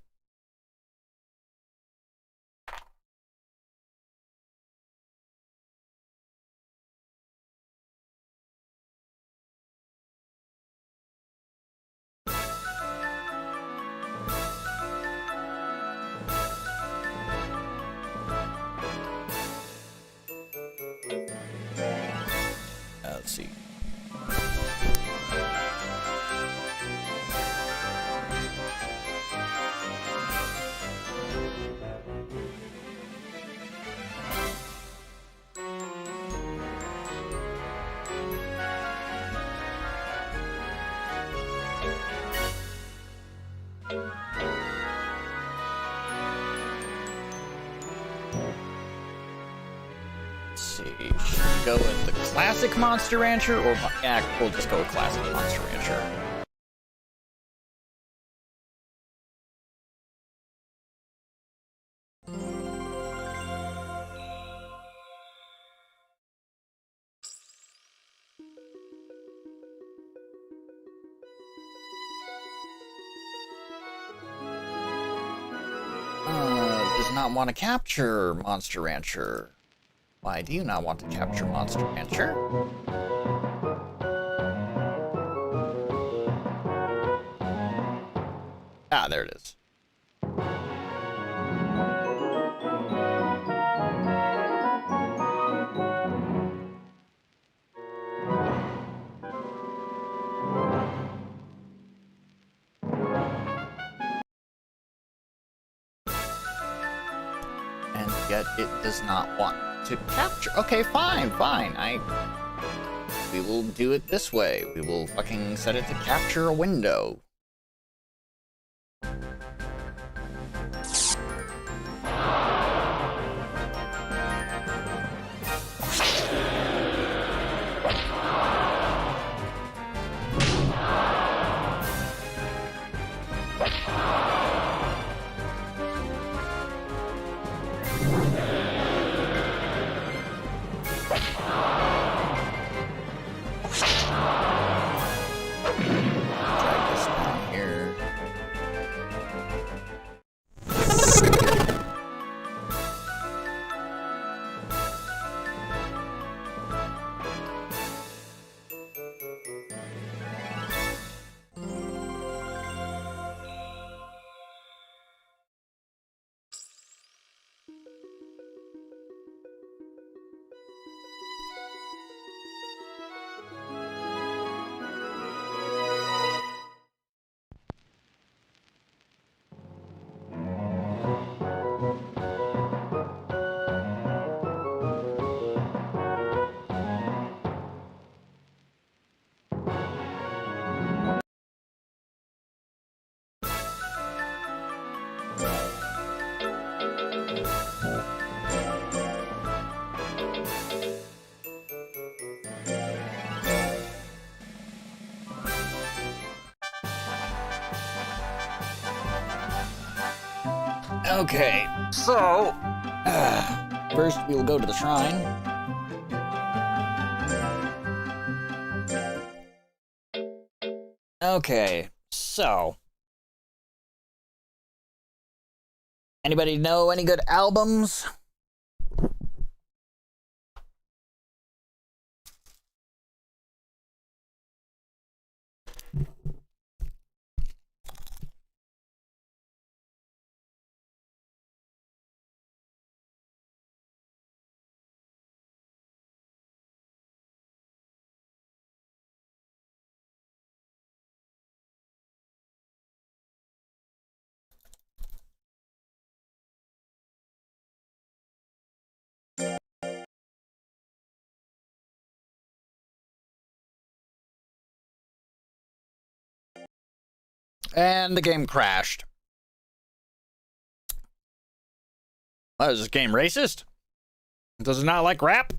Let's see. Should we go with the classic Monster Rancher, or yeah, we'll just go with classic Monster Rancher. Does not want to capture Monster Rancher. Why do you not want to capture Monster Rancher? Ah, there it is. yet it does not want to capture. Okay, fine. We will do it this way. We will fucking set it to capture a window. Okay, so first we will go to the shrine. Okay, so anybody know any good albums? And the game crashed. What, is this game racist? Does it not like rap?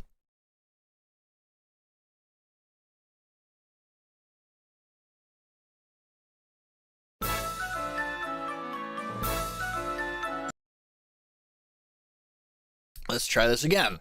Let's try this again.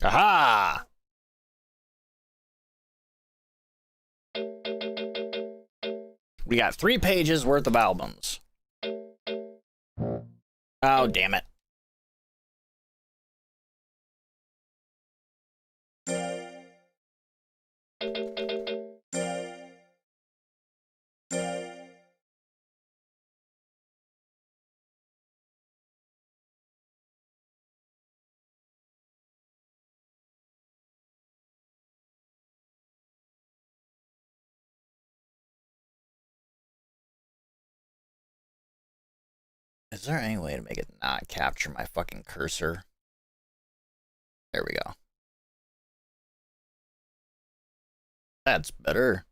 Aha! We got 3 pages worth of albums. Oh, damn it. Is there any way to make it not capture my fucking cursor? There we go. That's better.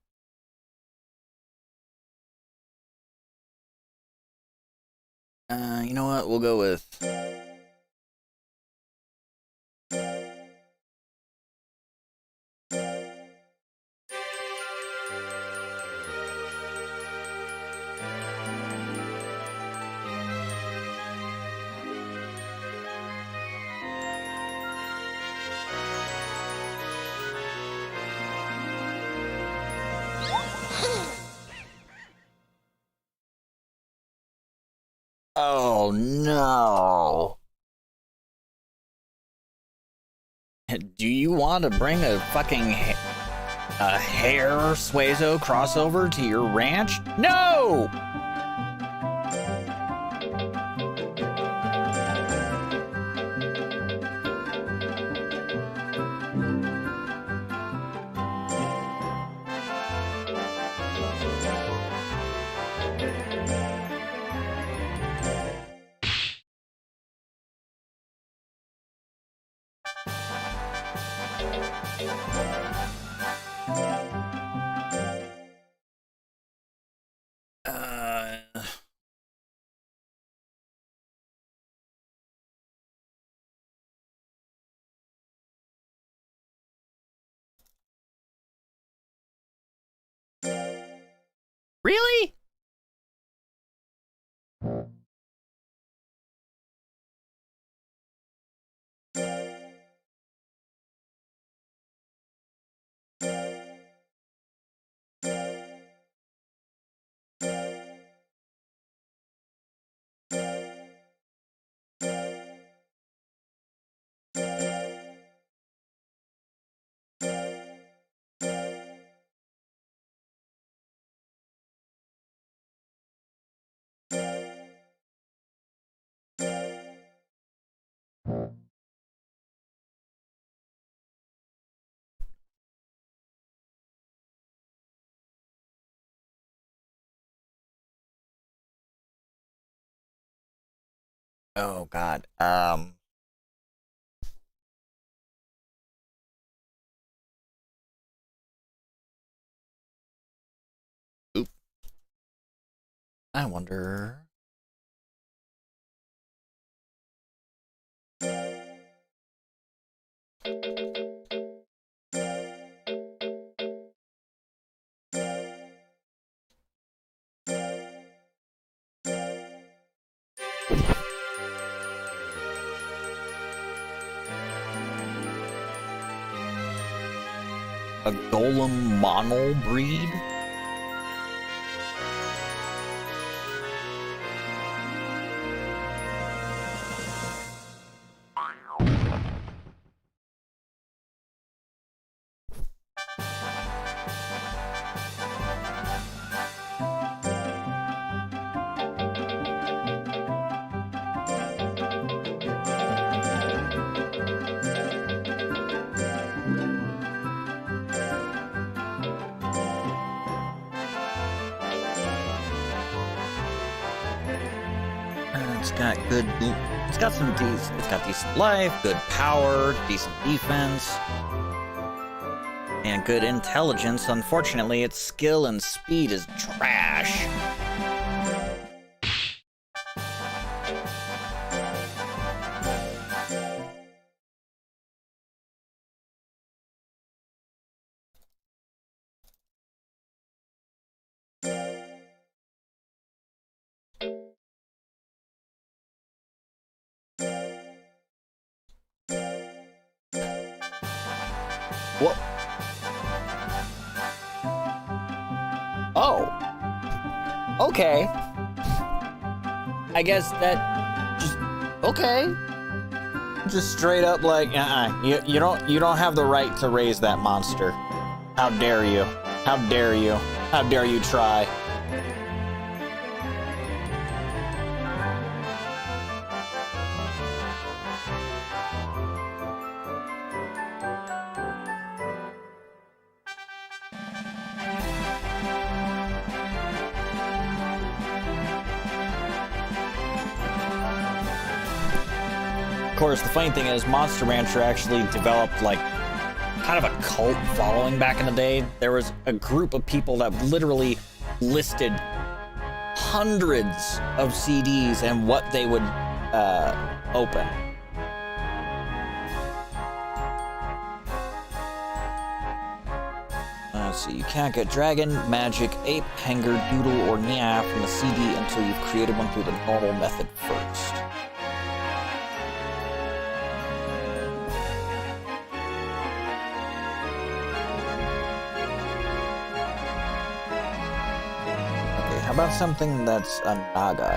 You know what? We'll go with... Oh no. Do you want to bring a fucking hair Suezo crossover to your ranch? No! Really? Oh god. Oop. I wonder. A golem mono breed? It's got good. It's got some decent. It's got decent life, good power, decent defense, and good intelligence. Unfortunately, its skill and speed is trash. What? Oh. Okay. I guess that just okay. Just straight up like, you don't have the right to raise that monster. How dare you? How dare you? How dare you try? Of course, the funny thing is, Monster Rancher actually developed like kind of a cult following back in the day. There was a group of people that literally listed hundreds of CDs and what they would open. Let's see, you can't get Dragon, Magic, Ape, Hanger, Doodle, or Nya from the CD until you've created one through the normal method first. How about something that's a Naga?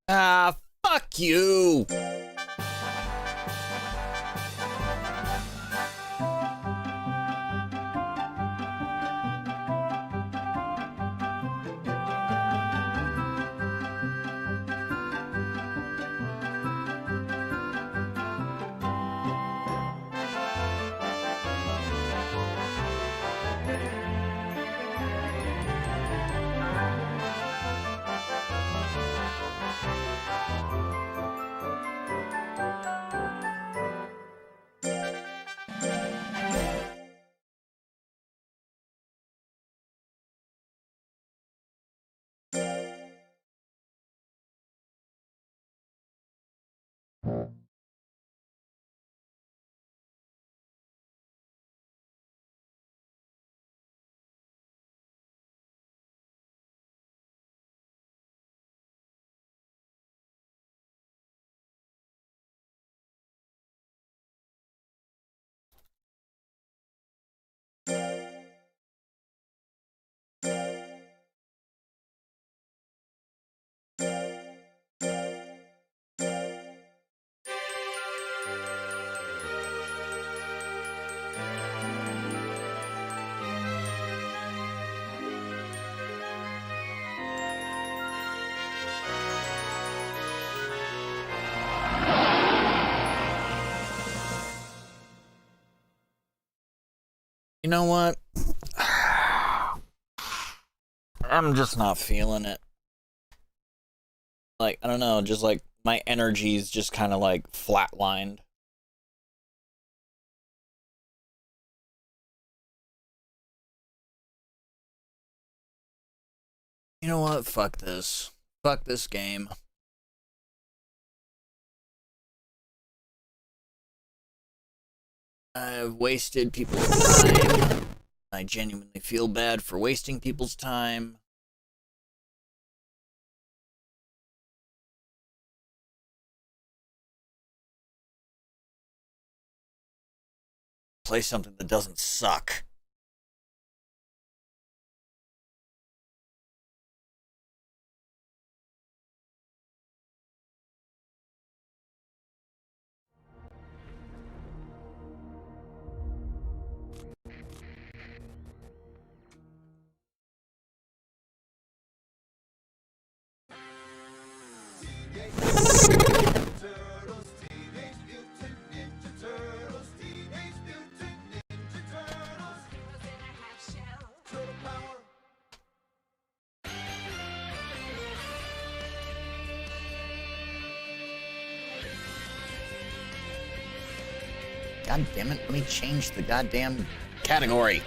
Ah, fuck you! You know what? I'm just not feeling it. Like, I don't know, just like my energy's just kind of like flatlined. You know what? Fuck this. Fuck this game. I've wasted people's time. I genuinely feel bad for wasting people's time. Play something that doesn't suck. God damn it, let me change the goddamn category.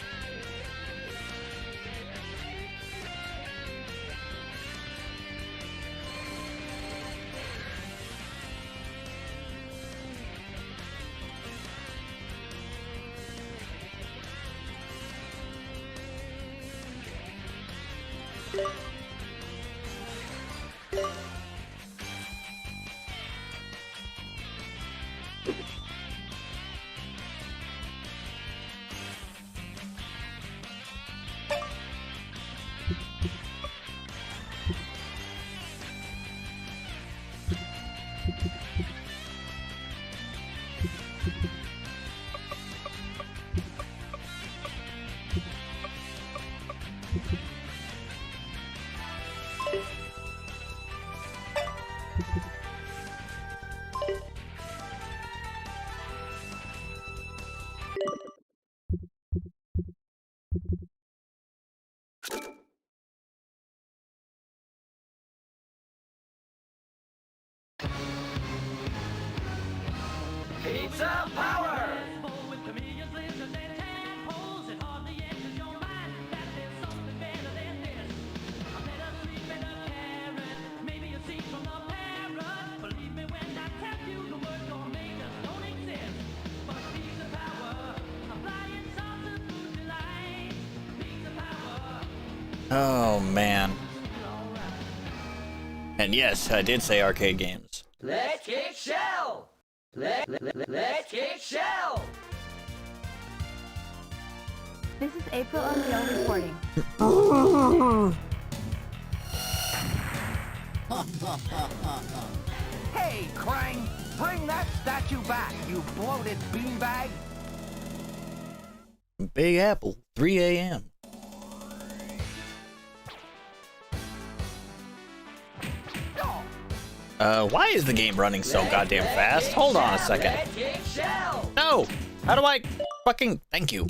Pizza power! Oh, man. And yes, I did say arcade games. Let's kick shell! Let's kick shell! This is April O'Neil reporting. Hey, Krang! Bring that statue back, you bloated beanbag! Big Apple, 3 a.m. Why is the game running so goddamn fast? Hold on a second. Red Kick Shell! No! How do I fucking... Thank you.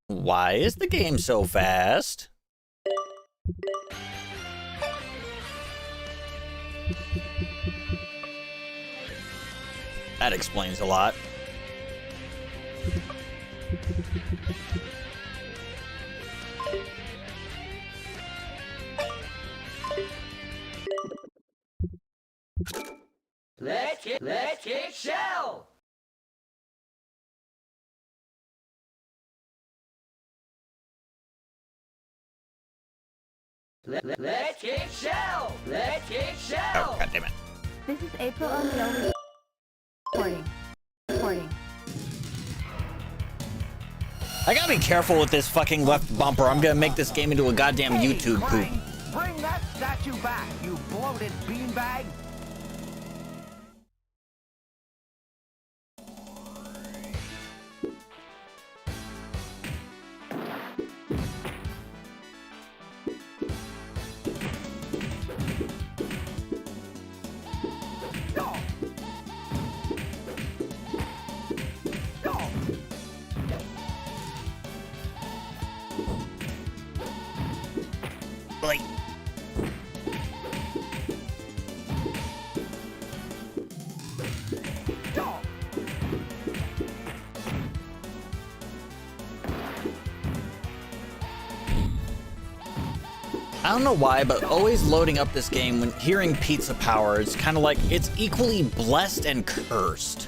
Why is the game so fast? That explains a lot. Red Kick Shell! Red Kick Shell! Red Kick Oh, Shell! god damn it. This is April on the only recording. I gotta be careful with this fucking left bumper. I'm gonna make this game into a goddamn Hey, YouTube poop. Krang! Bring that statue back, you bloated beanbag! Like, I don't know why, but always loading up this game when hearing pizza power, it's kind of like it's equally blessed and cursed.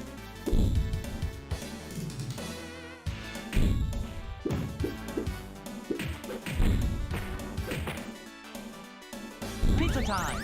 Pizza time!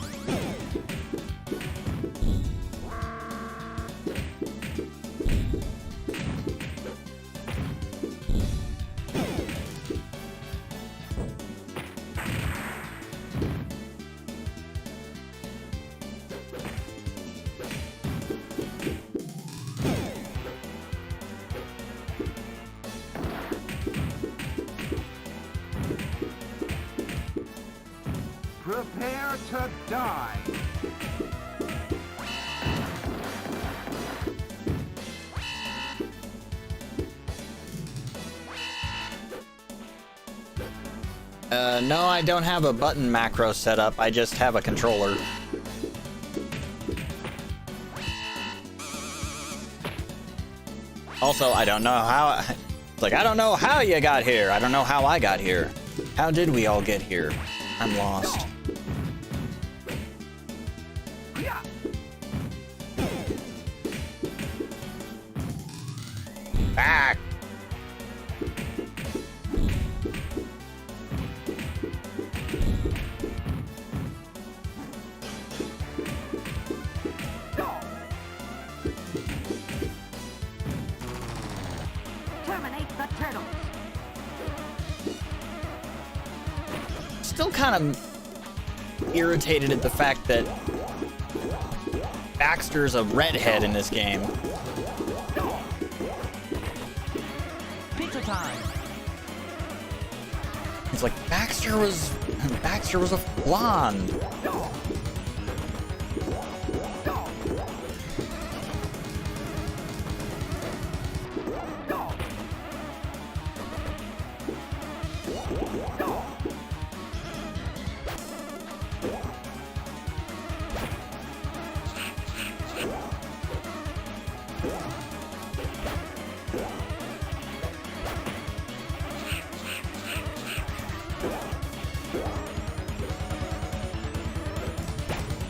Prepare to die! No, I don't have a button macro set up. I just have a controller. Also, I don't know how... It's like, I don't know how you got here. I don't know how I got here. How did we all get here? I'm lost. Back! Terminate the turtles. Still kind of irritated at the fact that Baxter's a redhead in this game. Pizza time! It's like Baxter was a blonde.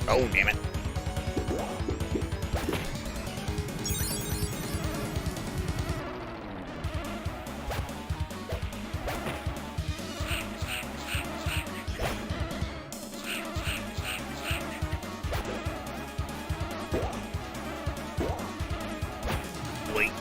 Oh, damn it. Wait.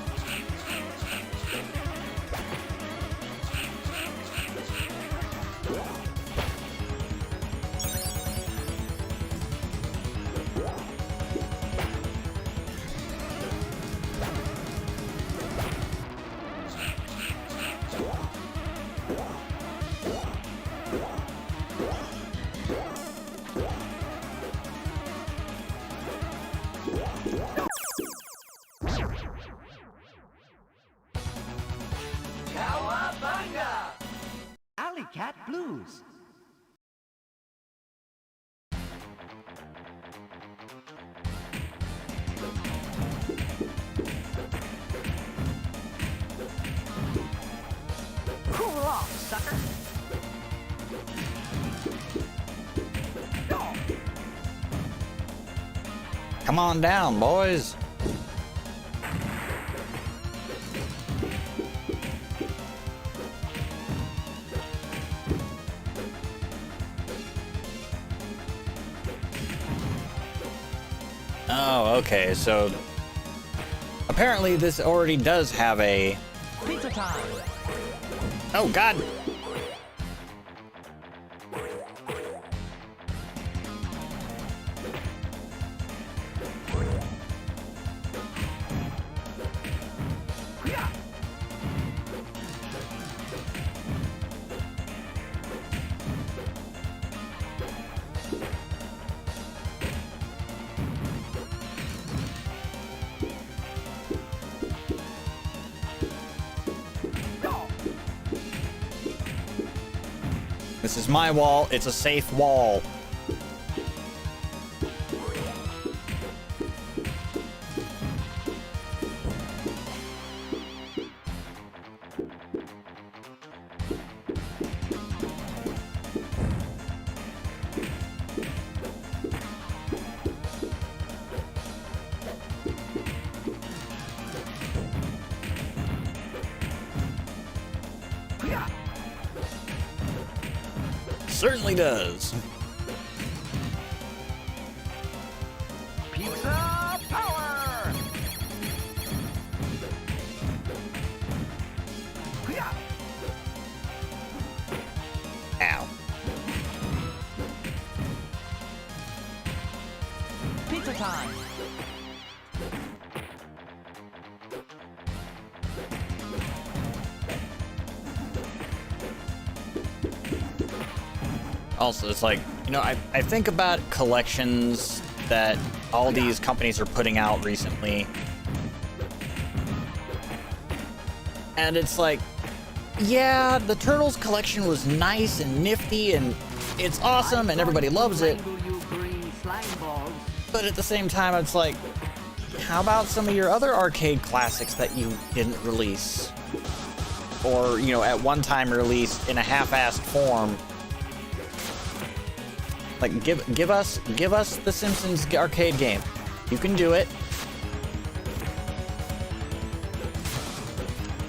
Come on down, boys. Oh, okay, so apparently this already does have a... Pizza time. Oh, God. Yeah. Go. This is my wall. It's a safe wall. Yeah. Certainly does. Pizza power. Yeah. Ow. Pizza time. Also, it's like, you know, I think about collections that all these companies are putting out recently. And it's like, yeah, the Turtles collection was nice and nifty and it's awesome and everybody loves it. You green slime balls. But at the same time, it's like, how about some of your other arcade classics that you didn't release? Or, you know, at one time released in a half-assed form. Like, give us the Simpsons arcade game. You can do it.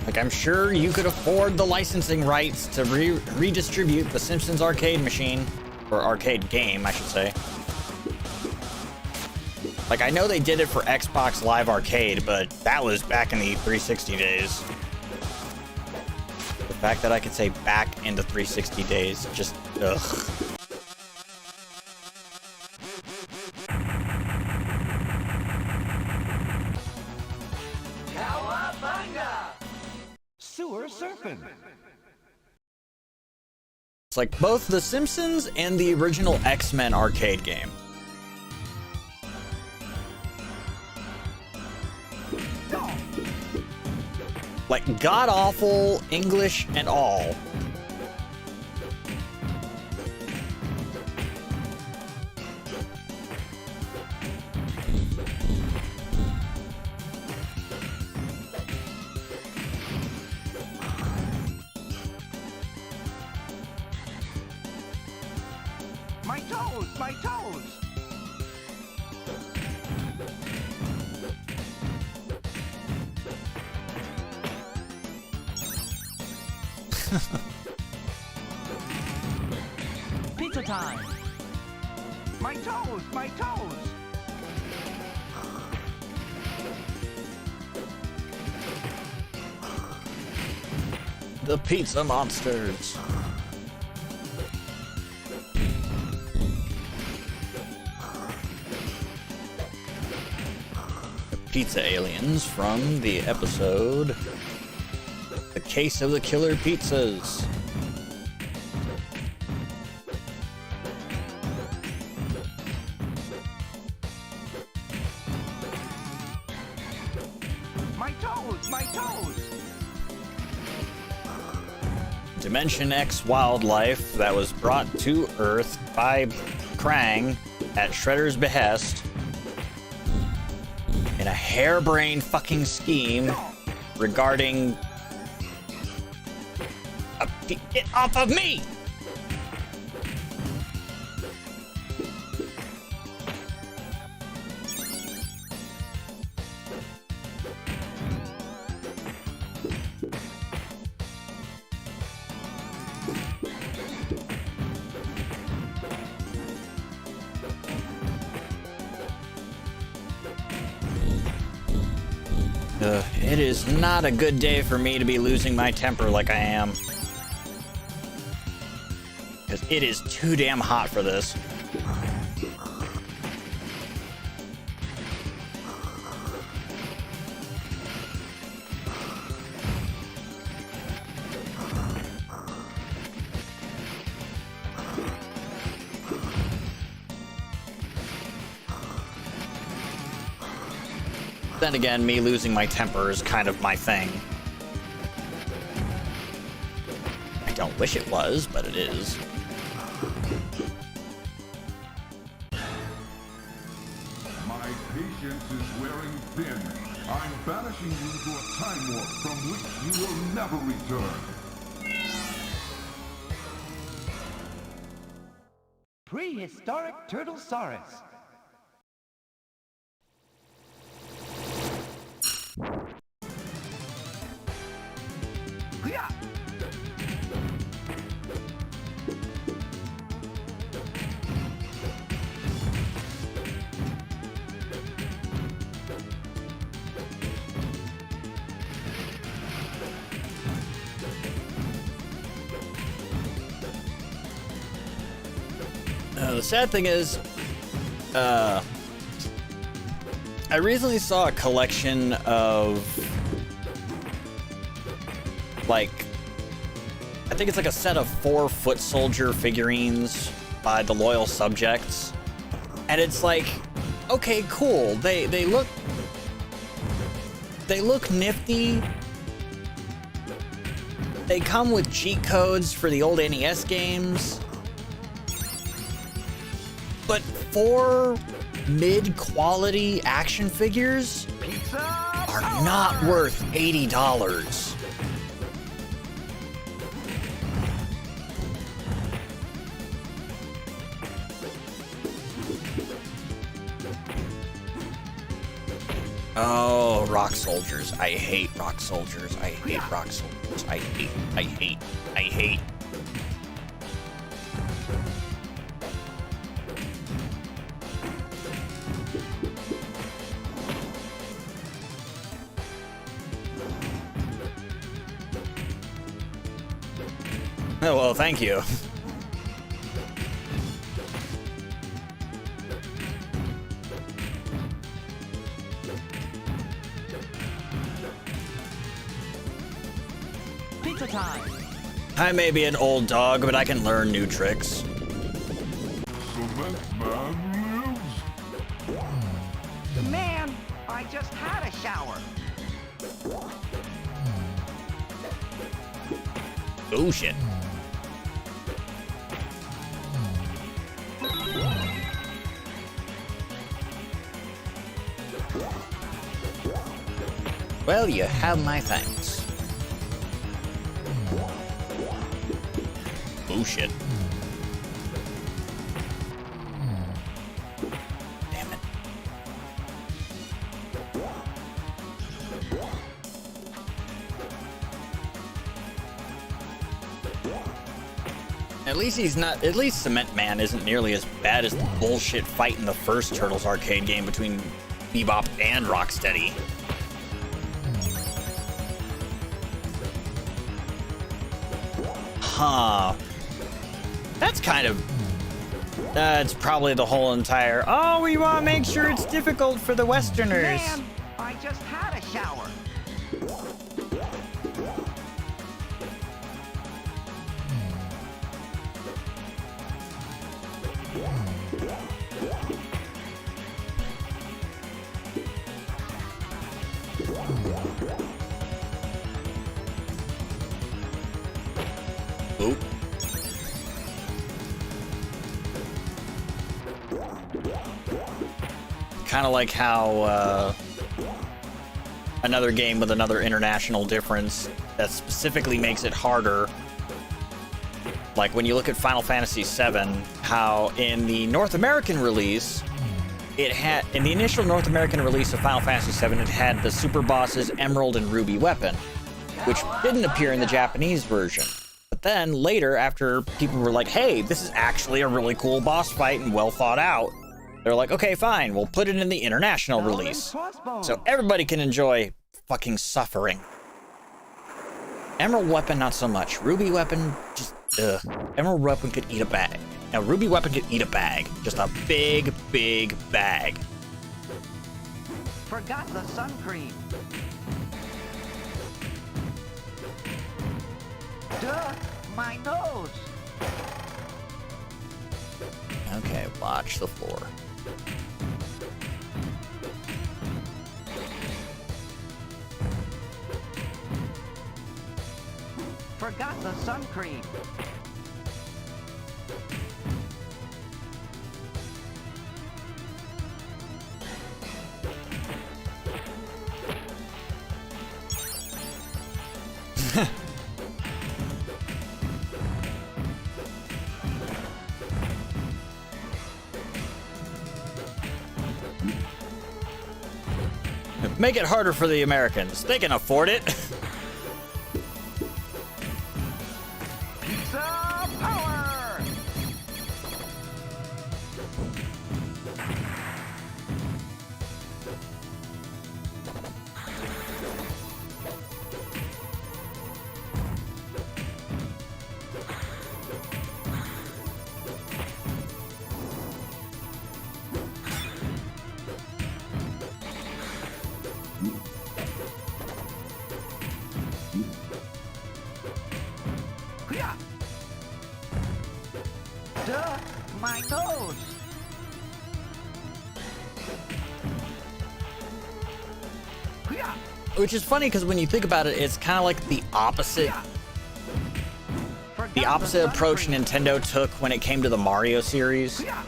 Like, I'm sure you could afford the licensing rights to redistribute the Simpsons arcade machine, or arcade game, I should say. Like, I know they did it for Xbox Live Arcade, but that was back in the 360 days. The fact that I could say back into 360 days, just, ugh. Cowabunga! Sewer surfing. It's like both The Simpsons and the original X-Men arcade game. Go. Like, god-awful English and all. My toes, my toes. Pizza time. My toes, my toes. The Pizza Monsters. The Pizza Aliens from the episode The Case of the Killer Pizzas. My toes, my toes. Dimension X wildlife that was brought to Earth by Krang at Shredder's behest in a harebrained fucking scheme regarding get off of me! It is not a good day for me to be losing my temper like I am. Because it is too damn hot for this. Then again, me losing my temper is kind of my thing. I don't wish it was, but it is. My patience is wearing thin. I'm banishing you to a time warp from which you will never return. Prehistoric Turtlesaurus. Yeah. The sad thing is, I recently saw a collection of, like, I think it's like a set of 4 foot soldier figurines by the Loyal Subjects, and it's like, okay, cool. They look nifty. They come with cheat codes for the old NES games. But 4 mid-quality action figures are not worth $80. Oh, rock soldiers. I hate rock soldiers. I hate rock soldiers. I hate. Oh, well, thank you. Pizza time. I may be an old dog, but I can learn new tricks. So that man lives? Man, I just had a shower. Oh, shit. Well, you have my thanks. Oh, shit. Damn it. At least Cement Man isn't nearly as bad as the bullshit fight in the first Turtles arcade game between Bebop and Rocksteady. Huh. That's kind of... That's probably the whole entire... Oh, we want to make sure it's difficult for the Westerners. Man, I just had a shower. Oop. Kind of like how another game with another international difference that specifically makes it harder. Like when you look at Final Fantasy VII, how in the North American release, in the initial North American release of Final Fantasy VII, it had the Super Boss's Emerald and Ruby weapon, which didn't appear in the Japanese version. But then later, after people were like, hey, this is actually a really cool boss fight and well thought out, they're like, okay, fine, we'll put it in the international release. So everybody can enjoy fucking suffering. Emerald weapon, not so much. Ruby weapon, just ugh. Emerald weapon could eat a bag. Now, ruby weapon could eat a bag. Just a big, big bag. Forgot the sun cream. Duh, my nose. Okay, watch the floor. Forgot the sun cream. Make it harder for the Americans. They can afford it. Pizza power! Yeah. Duh, my nose. Yeah. Which is funny because when you think about it, it's kind of like the opposite. The opposite approach Nintendo took when it came to the Mario series. Yeah.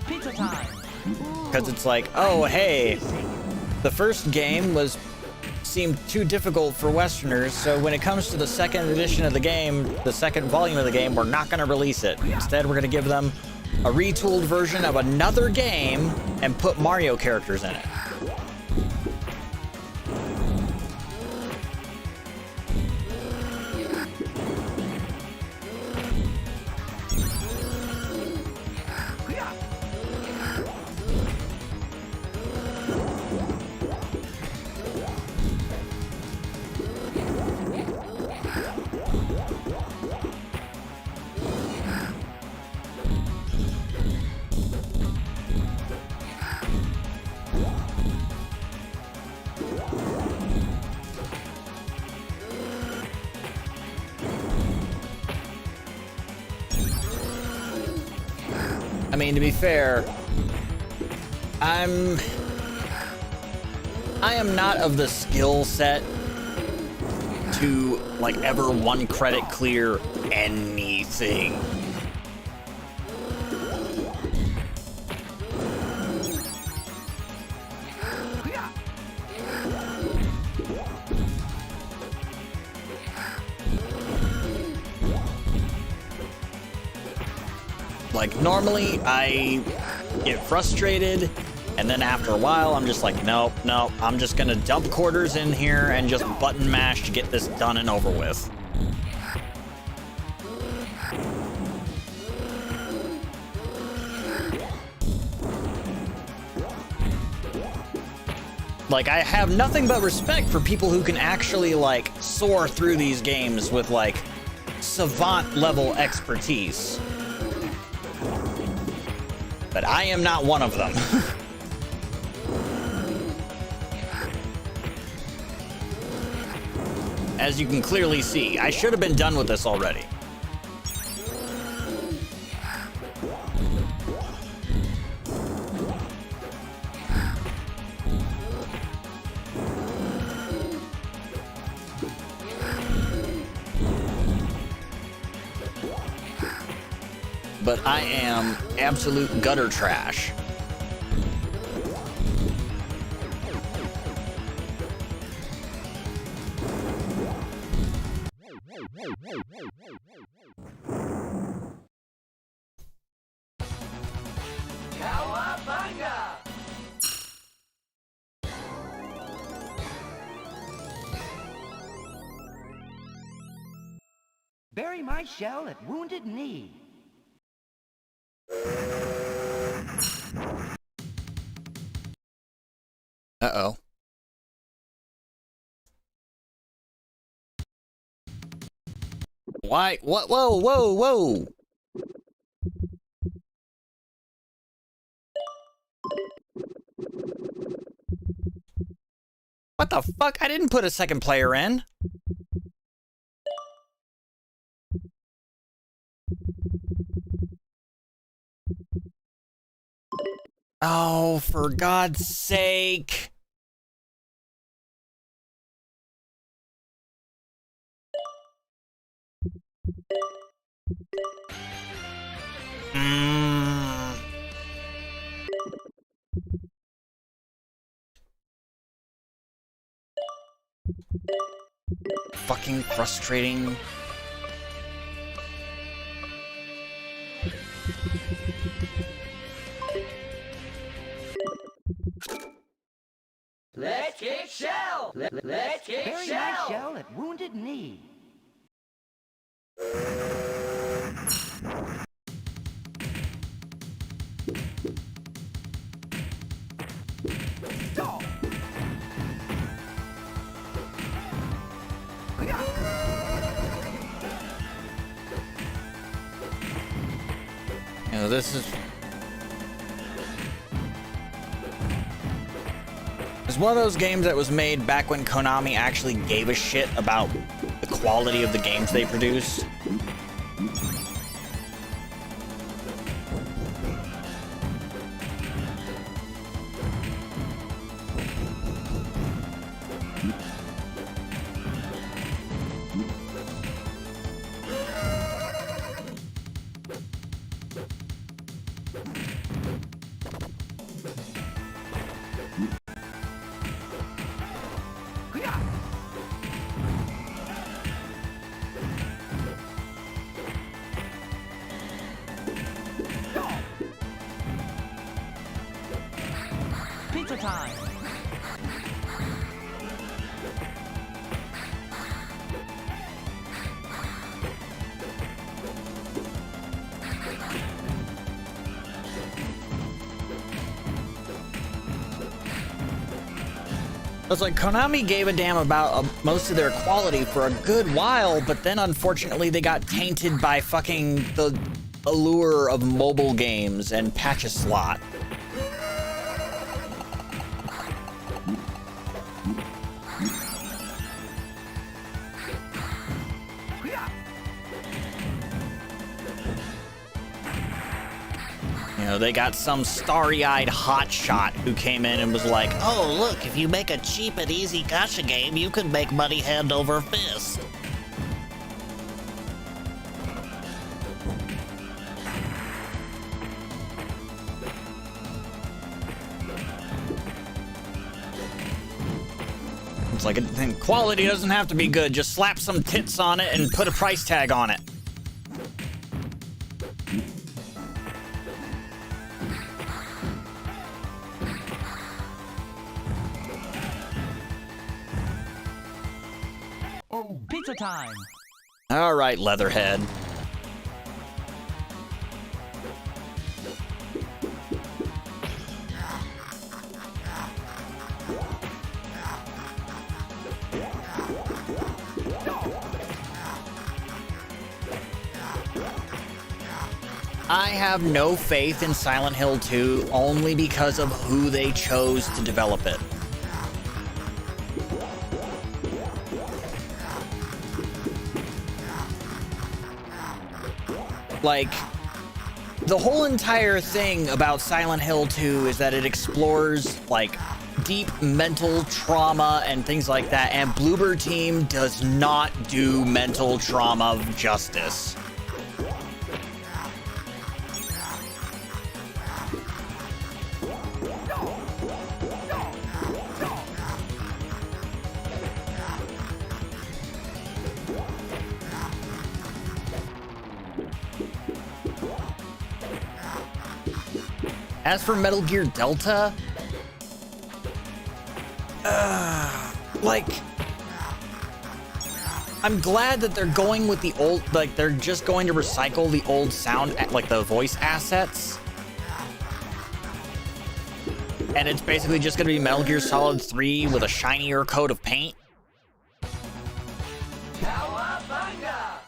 Pizza time. Because it's like, oh, hey, the first game seemed too difficult for Westerners, so when it comes to the second edition of the game, the second volume of the game, we're not going to release it. Instead, we're going to give them a retooled version of another game and put Mario characters in it. I mean, to be fair, I am not of the skill set to, like, ever one credit clear anything. Like, normally I get frustrated, and then after a while I'm just like, nope, I'm just gonna dump quarters in here and just button mash to get this done and over with. Like, I have nothing but respect for people who can actually, like, soar through these games with, like, savant level expertise. But I am not one of them. As you can clearly see, I should have been done with this already. But I am absolute gutter trash. Cowabunga! Bury my shell at Wounded Knee. Uh-oh. Why? What? Whoa, whoa, whoa! What the fuck? I didn't put a second player in. Oh, for God's sake. Fucking frustrating. Let's kick shell. Let's kick Very shell. nice shell at Wounded Knee. You know, this is... It's one of those games that was made back when Konami actually gave a shit about the quality of the games they produced. Pizza time. It's like Konami gave a damn about most of their quality for a good while, but then unfortunately they got tainted by fucking the allure of mobile games and patch a slot. You know, they got some starry-eyed hotshot who came in and was like, "Oh, look, if you make a cheap and easy gacha game, you can make money hand over fist." It's like, quality doesn't have to be good, just slap some tits on it and put a price tag on it. Pizza time. All right, Leatherhead. I have no faith in Silent Hill 2 only because of who they chose to develop it. Like, the whole entire thing about Silent Hill 2 is that it explores, like, deep mental trauma and things like that, and Bloober Team does not do mental trauma justice. As for Metal Gear Delta, like, I'm glad that they're going with the old, like, they're just going to recycle the old sound, like the voice assets. And it's basically just gonna be Metal Gear Solid 3 with a shinier coat of paint. Cowabunga!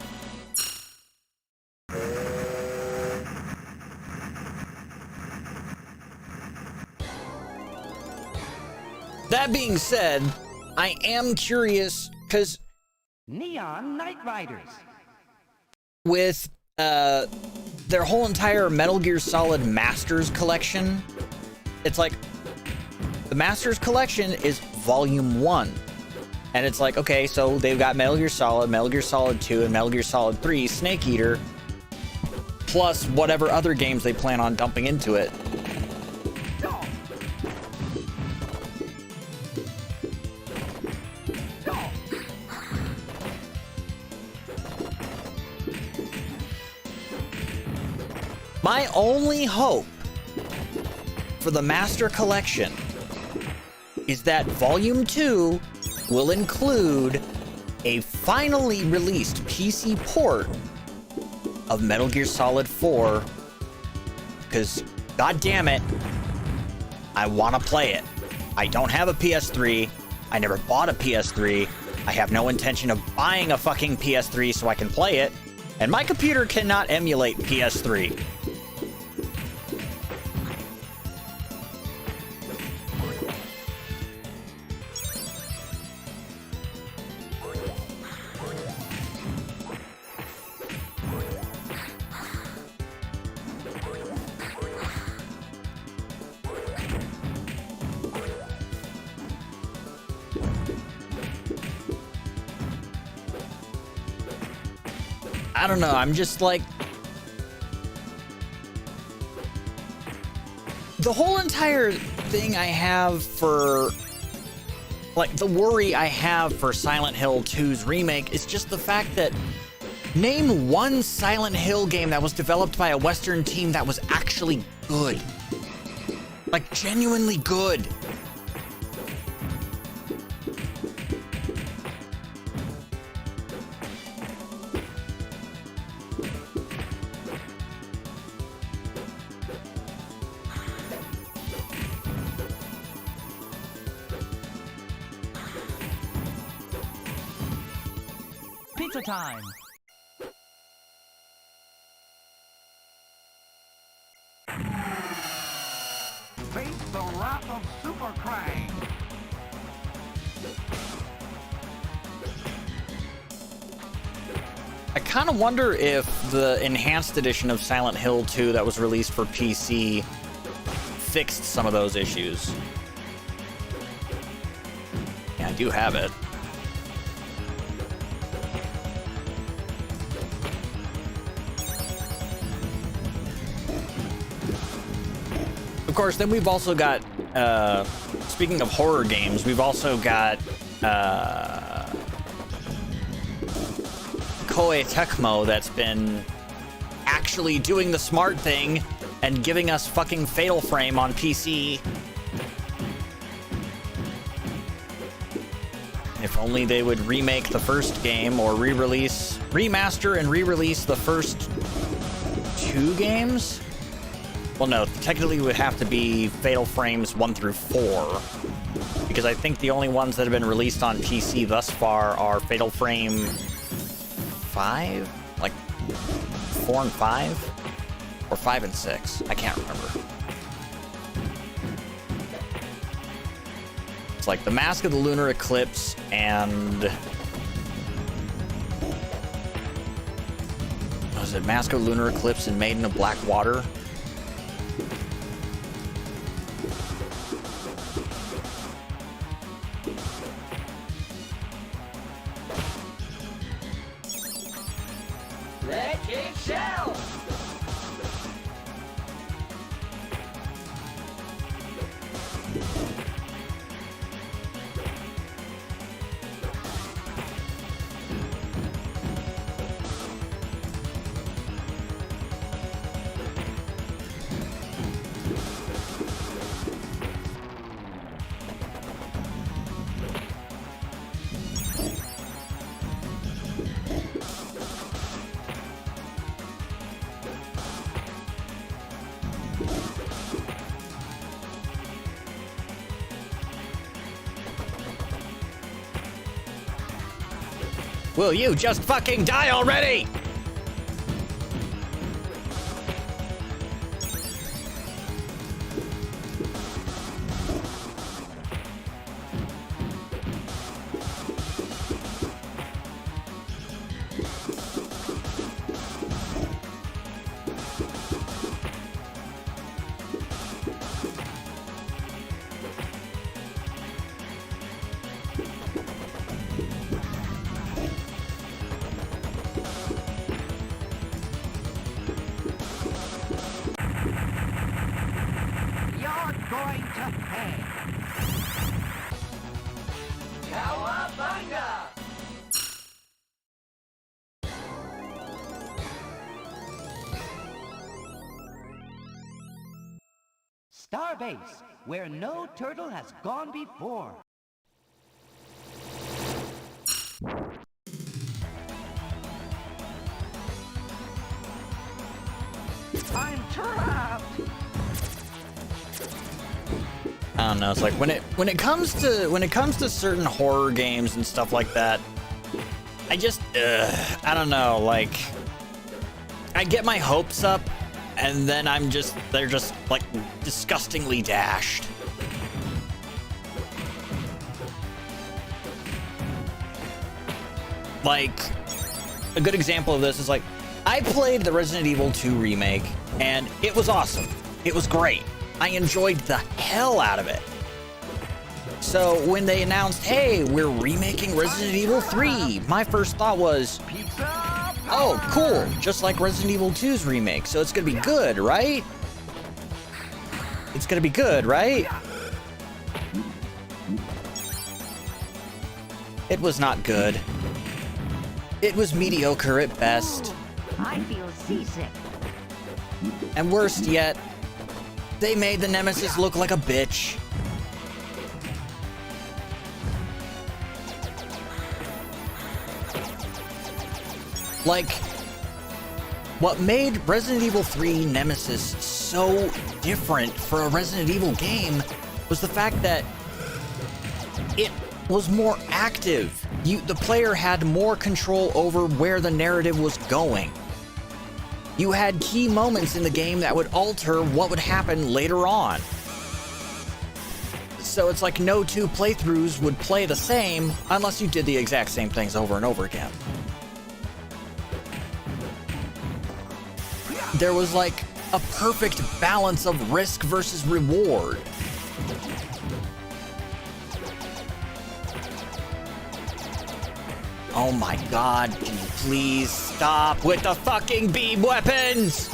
That being said, I am curious because Neon Night Riders. with their whole entire Metal Gear Solid Masters collection, it's like the Masters collection is Volume 1. And it's like, okay, so they've got Metal Gear Solid 2, and Metal Gear Solid 3, Snake Eater, plus whatever other games they plan on dumping into it. My only hope for the Master Collection is that Volume 2 will include a finally released PC port of Metal Gear Solid 4, because, god damn it, I want to play it. I don't have a PS3. I never bought a PS3. I have no intention of buying a fucking PS3 so I can play it, and my computer cannot emulate PS3. I don't know, I'm just like... The whole entire thing I have for... Like, the worry I have for Silent Hill 2's remake is just the fact that... Name one Silent Hill game that was developed by a Western team that was actually good. Like, genuinely good. Pizza time. Face the wrath of Super Krang. I kind of wonder if the enhanced edition of Silent Hill 2 that was released for PC fixed some of those issues. Yeah, I do have it. Of course, then we've also got, speaking of horror games, we've also got Koei Tecmo that's been actually doing the smart thing and giving us fucking Fatal Frame on PC. If only they would remake the first game or remaster and re-release the first 2 games? Well, no, technically it would have to be Fatal Frames 1 through 4, because I think the only ones that have been released on PC thus far are Fatal Frame 5? Like 4 and 5? Or 5 and 6? I can't remember. It's like the Mask of the Lunar Eclipse and... Was it Mask of the Lunar Eclipse and Maiden of Black Water? Let's kick shell! Will you just fucking die already? You're going to pay. Cowabunga! Starbase, where no turtle has gone before. I'm trapped. I don't know. It's like when it comes to certain horror games and stuff like that, I don't know. Like, I get my hopes up, and then they're just like disgustingly dashed. Like, a good example of this is like, I played the Resident Evil 2 remake, and it was awesome. It was great. I enjoyed the hell out of it. So when they announced, hey, we're remaking Resident Evil 3, my first thought was, oh, cool, just like Resident Evil 2's remake, so it's gonna be good, right? It's gonna be good, right? It was not good. It was mediocre at best. I feel seasick. And worst yet, they made the Nemesis look like a bitch. Like, what made Resident Evil 3 Nemesis so different for a Resident Evil game was the fact that it was more active. The player had more control over where the narrative was going. You had key moments in the game that would alter what would happen later on. So it's like no two playthroughs would play the same unless you did the exact same things over and over again. There was like a perfect balance of risk versus reward. Oh my god, can you please stop with the fucking beam weapons?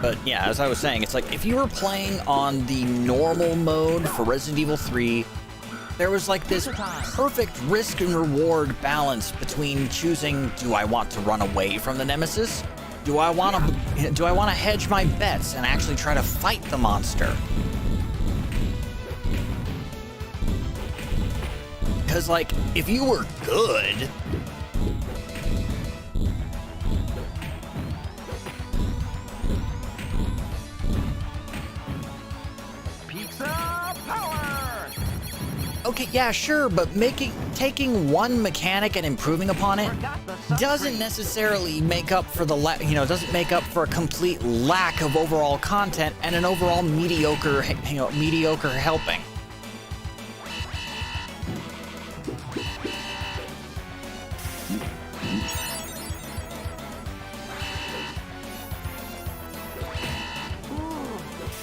But yeah, as I was saying, it's like if you were playing on the normal mode for Resident Evil 3, there was like this perfect risk and reward balance between choosing, do I want to run away from the Nemesis? Do I want to hedge my bets and actually try to fight the monster? Because like, if you were good, okay, yeah, sure, but taking one mechanic and improving upon it doesn't necessarily make up for doesn't make up for a complete lack of overall content and an overall mediocre helping.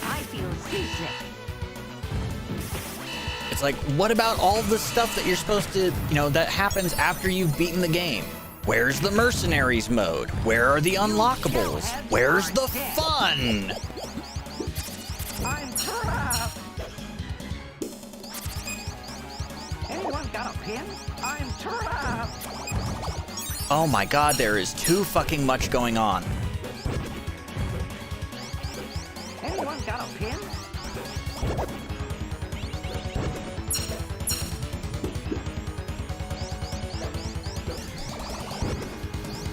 I feel seasick. It's like, what about all the stuff that you're supposed to, that happens after you've beaten the game? Where's the mercenaries mode? Where are the unlockables? Where's the fun? I'm trapped. Anyone got a pin? I'm trapped. Oh my god, there is too fucking much going on.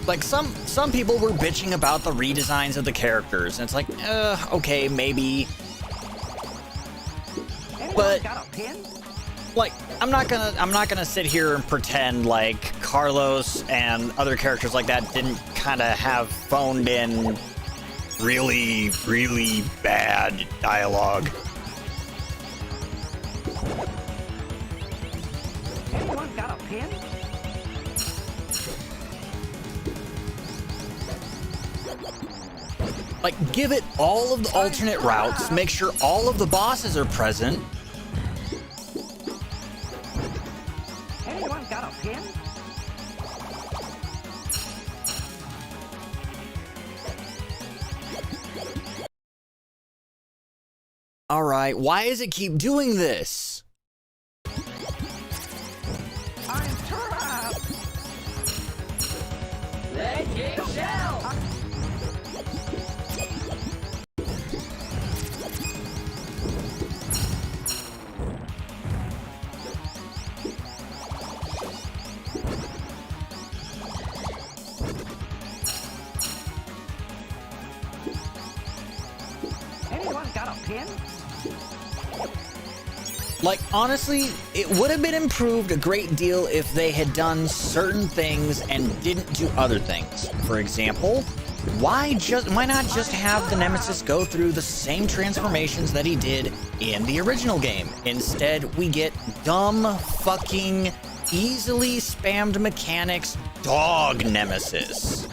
Like some people were bitching about the redesigns of the characters, and it's like, okay, maybe. Anyone But got a pin? like, I'm not gonna sit here and pretend like Carlos and other characters like that didn't kind of have phoned in really, really bad dialogue. Anyone got a pin? Like, give it all of the alternate routes, make sure all of the bosses are present. Anyone got a pin? All right, why does it keep doing this? I'm trapped! Legend Shell. Anyone got a pin? Like, honestly, it would have been improved a great deal if they had done certain things and didn't do other things. For example, why not just have the Nemesis go through the same transformations that he did in the original game? Instead, we get dumb, fucking, easily spammed mechanics dog Nemesis.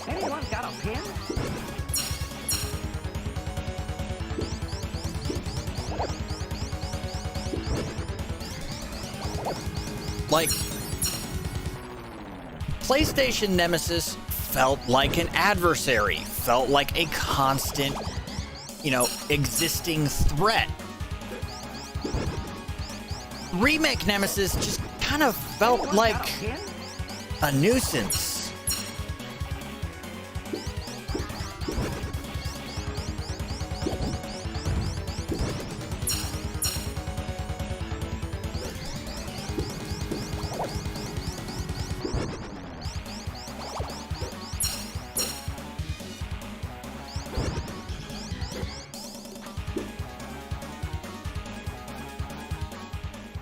Anyone got a pin? Like, PlayStation Nemesis felt like an adversary, felt like a constant, existing threat. Remake Nemesis just kind of felt Anyone like got a pin? a nuisance.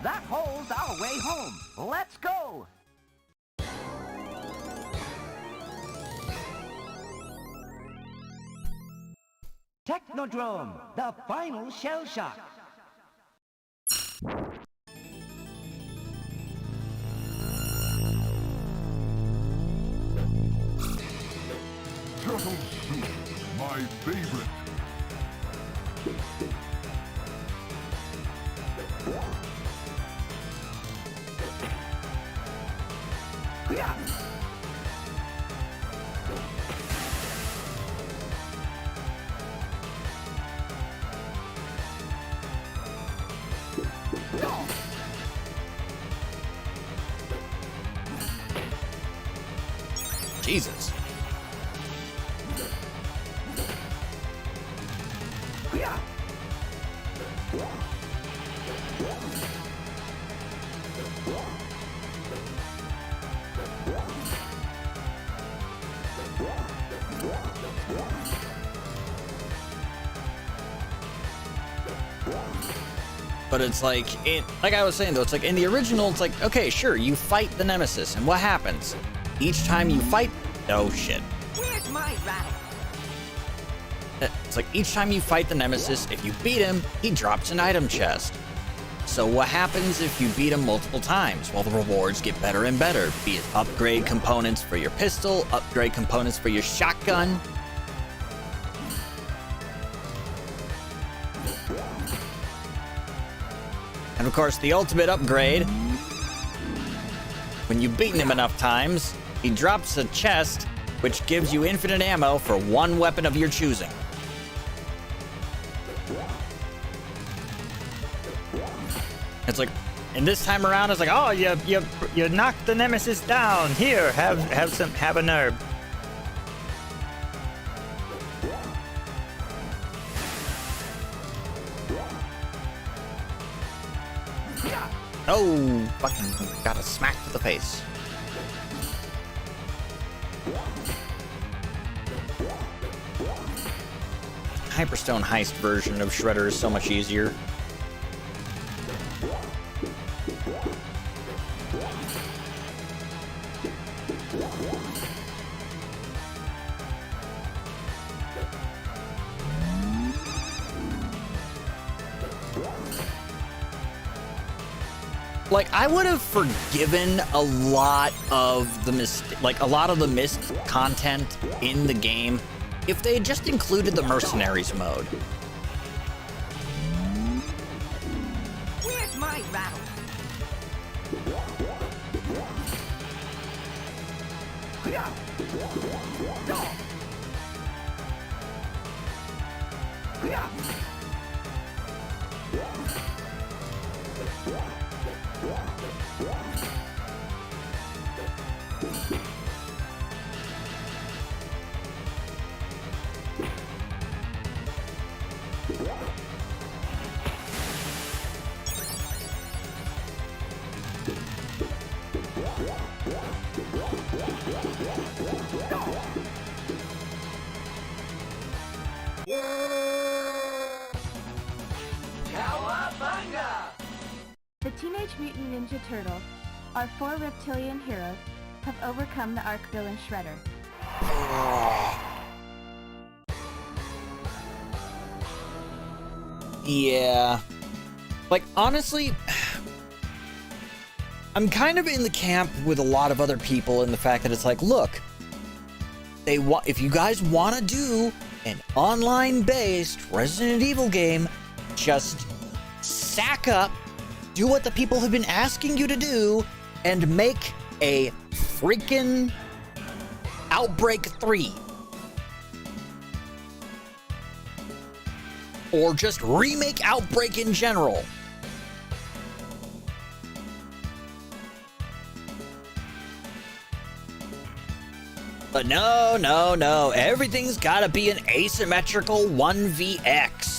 That hole's our way home. Let's go! Technodrome, the final shell shock. Turtle soup, my favorite. Yeah. Jesus. Yeah. But it's like, like I was saying though, it's like in the original, it's like, okay, sure, you fight the Nemesis, and what happens? Each time you fight, oh shit. Where's my rabbit? It's like each time you fight the Nemesis, if you beat him, he drops an item chest. So what happens if you beat him multiple times? Well, the rewards get better and better, be it upgrade components for your pistol, upgrade components for your shotgun. And of course, the ultimate upgrade, when you've beaten him enough times, he drops a chest, which gives you infinite ammo for one weapon of your choosing. It's like, and this time around, it's like, oh, you knocked the Nemesis down. Here, have a nerve. Oh, fucking got a smack to the face. Hyperstone Heist version of Shredder is so much easier. Like, I would have forgiven a lot of the missed content in the game if they had just included the Mercenaries mode. Where's my rattle? The Teenage Mutant Ninja Turtles, our 4 reptilian heroes, have overcome the Arc-villain Shredder. Yeah. Like, honestly, I'm kind of in the camp with a lot of other people in the fact that it's like, look, if you guys want to do an online-based Resident Evil game, just sack up, do what the people have been asking you to do, and make a freaking Outbreak 3. Or just remake Outbreak in general. But no, no, no. Everything's gotta be an asymmetrical 1vx.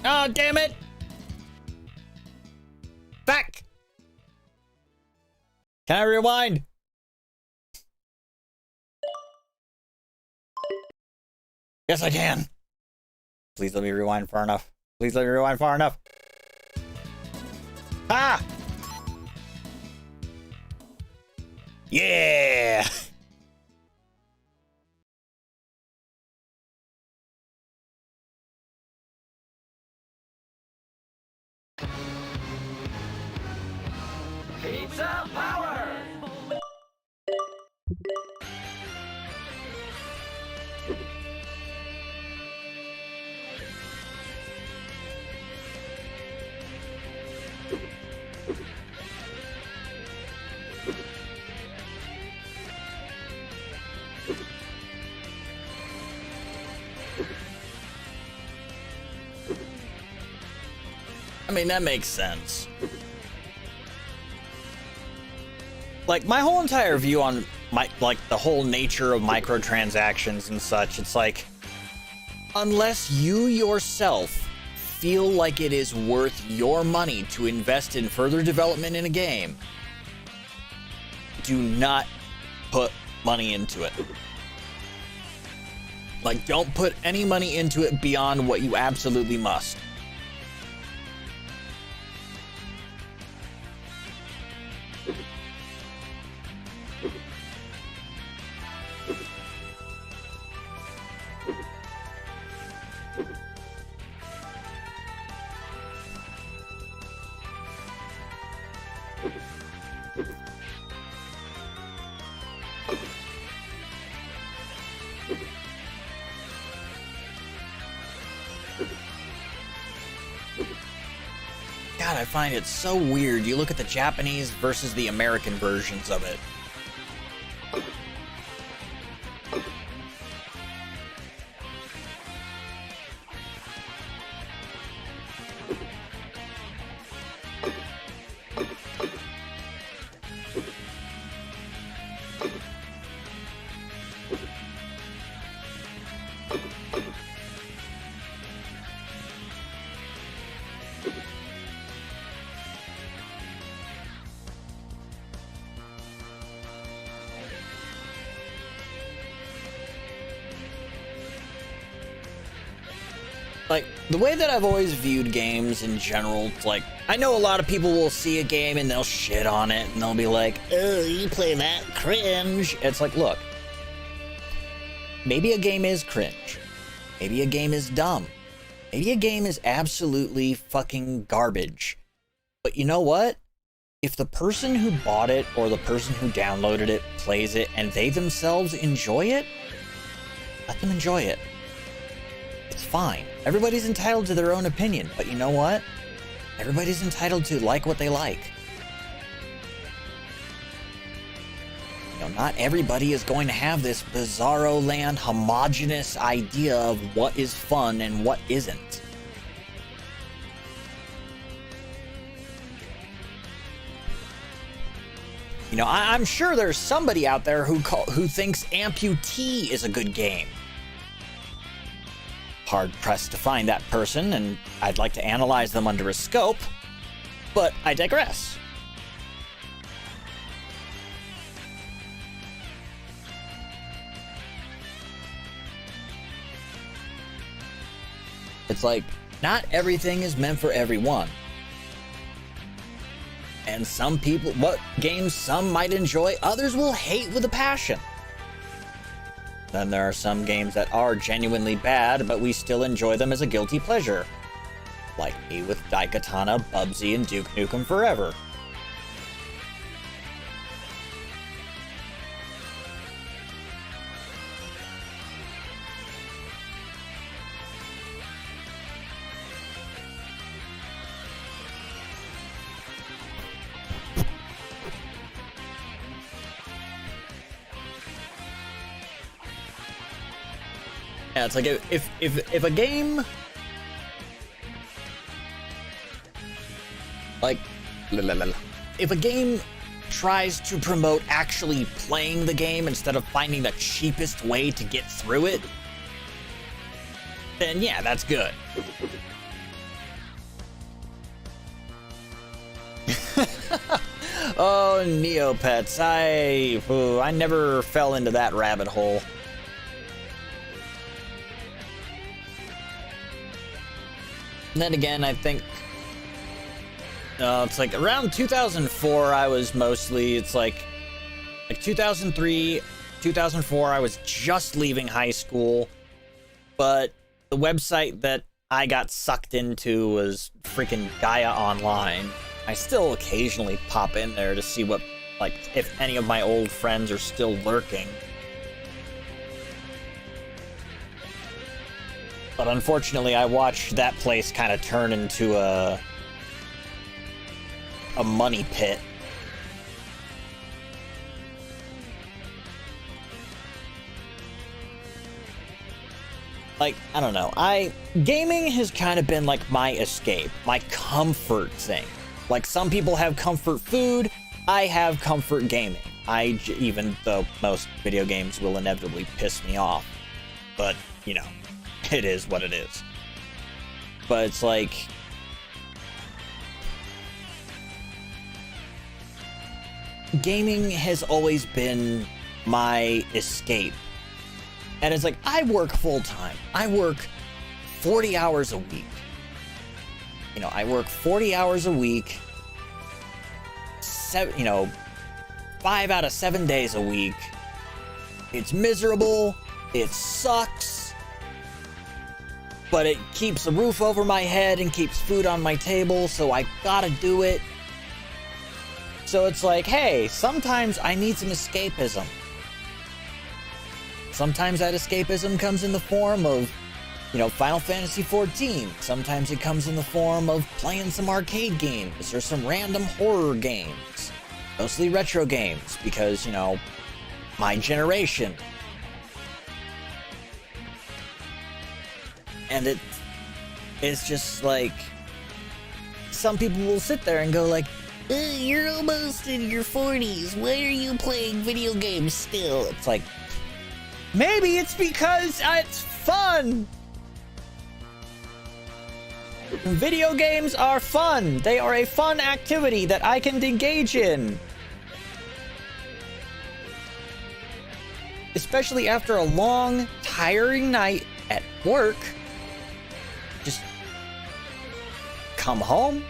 Oh, damn it! Back! Can I rewind? Yes, I can. Please let me rewind far enough. Please let me rewind far enough. Ah! Yeah! Pizza power! I mean, that makes sense. Like, my whole entire view on the whole nature of microtransactions and such, it's like, unless you yourself feel like it is worth your money to invest in further development in a game, do not put money into it. Like, don't put any money into it beyond what you absolutely must. God, God, I find it so weird. You look at the Japanese versus the American versions of it. Like, the way that I've always viewed games in general, it's like, I know a lot of people will see a game and they'll shit on it and they'll be like, oh, you play that, cringe. It's like, look, maybe a game is cringe. Maybe a game is dumb. Maybe a game is absolutely fucking garbage. But you know what? If the person who bought it or the person who downloaded it plays it and they themselves enjoy it, let them enjoy it. It's fine. Everybody's entitled to their own opinion, but you know what? Everybody's entitled to like what they like. You know, not everybody is going to have this bizarro land homogenous idea of what is fun and what isn't. You know, I'm sure there's somebody out there who thinks Amputee is a good game. Hard-pressed to find that person, and I'd like to analyze them under a scope, but I digress. It's like, not everything is meant for everyone. And some people, what games some might enjoy, others will hate with a passion. Then there are some games that are genuinely bad, but we still enjoy them as a guilty pleasure. Like me with Daikatana, Bubsy, and Duke Nukem Forever. Yeah, it's like if a game like if a game tries to promote actually playing the game instead of finding the cheapest way to get through it, then yeah, that's good. Oh, Neopets, I never fell into that rabbit hole. And then again, I think it's like around 2004, I was mostly, it's like 2003, 2004, I was just leaving high school, but the website that I got sucked into was freaking Gaia Online. I still occasionally pop in there to see what, like, if any of my old friends are still lurking. But unfortunately, I watched that place kind of turn into a money pit. Like, I don't know. Gaming has kind of been like my escape, my comfort thing. Like, some people have comfort food, I have comfort gaming. Even though most video games will inevitably piss me off. But, you know. It is what it is. But it's like, gaming has always been my escape. And it's like, I work full-time. I work 40 hours a week. You know, I work 40 hours a week, 5 out of 7 days a week. It's miserable. It sucks. But it keeps a roof over my head and keeps food on my table, so I gotta do it. So it's like, hey, sometimes I need some escapism. Sometimes that escapism comes in the form of You know, Final Fantasy XIV. Sometimes it comes in the form of playing some arcade games or some random horror games. Mostly retro games because, you know, my generation. And it's just like, some people will sit there and go like, you're almost in your 40s. Why are you playing video games still? It's like, maybe it's because it's fun. Video games are fun. They are a fun activity that I can engage in. Especially after a long, tiring night at work. Just come home,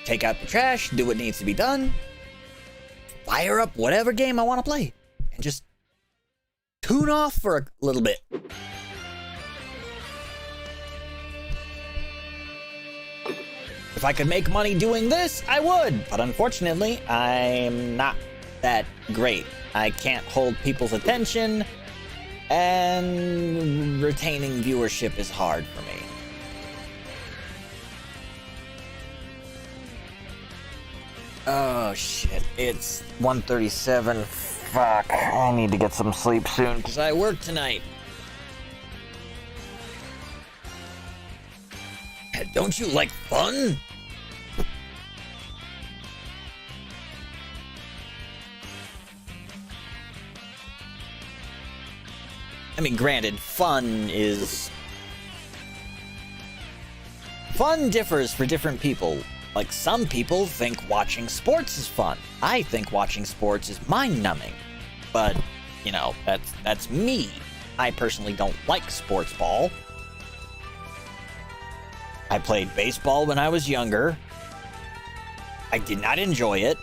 take out the trash, do what needs to be done, fire up whatever game I want to play, and just tune off for a little bit. If I could make money doing this, I would, but unfortunately, I'm not that great. I can't hold people's attention, and retaining viewership is hard for me. Oh shit, it's 1:37. Fuck, I need to get some sleep soon because I work tonight. Don't you like fun? I mean, granted, fun differs for different people. Like, some people think watching sports is fun. I think watching sports is mind-numbing. But, you know, that's me. I personally don't like sports ball. I played baseball when I was younger. I did not enjoy it.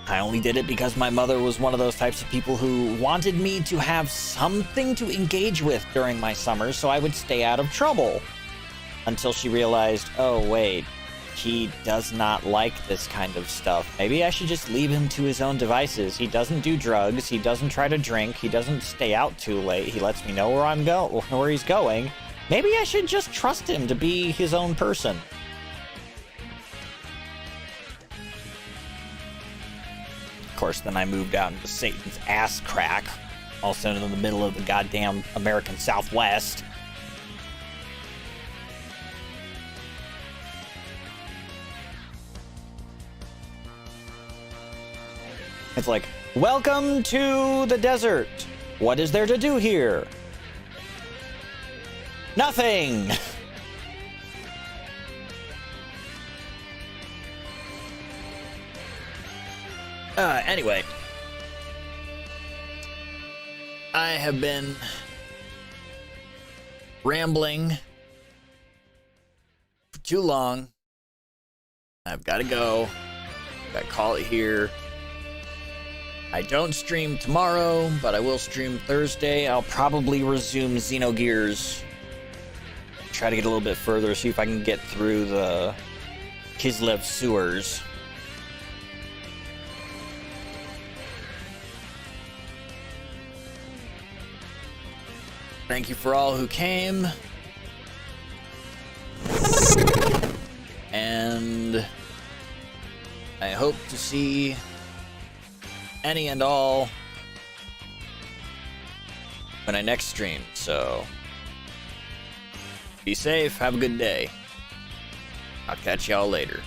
I only did it because my mother was one of those types of people who wanted me to have something to engage with during my summers so I would stay out of trouble. Until she realized, oh wait, he does not like this kind of stuff. Maybe I should just leave him to his own devices. He doesn't do drugs, he doesn't try to drink, he doesn't stay out too late, he lets me know where he's going. Maybe I should just trust him to be his own person. Of course, then I moved out into Satan's ass crack, also in the middle of the goddamn American Southwest. It's like, welcome to the desert. What is there to do here? Nothing! Anyway. I have been rambling for too long. I've got to go. Got to call it here. I don't stream tomorrow, but I will stream Thursday. I'll probably resume Xenogears. Try to get a little bit further, see if I can get through the Kislev sewers. Thank you for all who came. And I hope to see any and all when I next stream. So be safe, have a good day. I'll catch y'all later.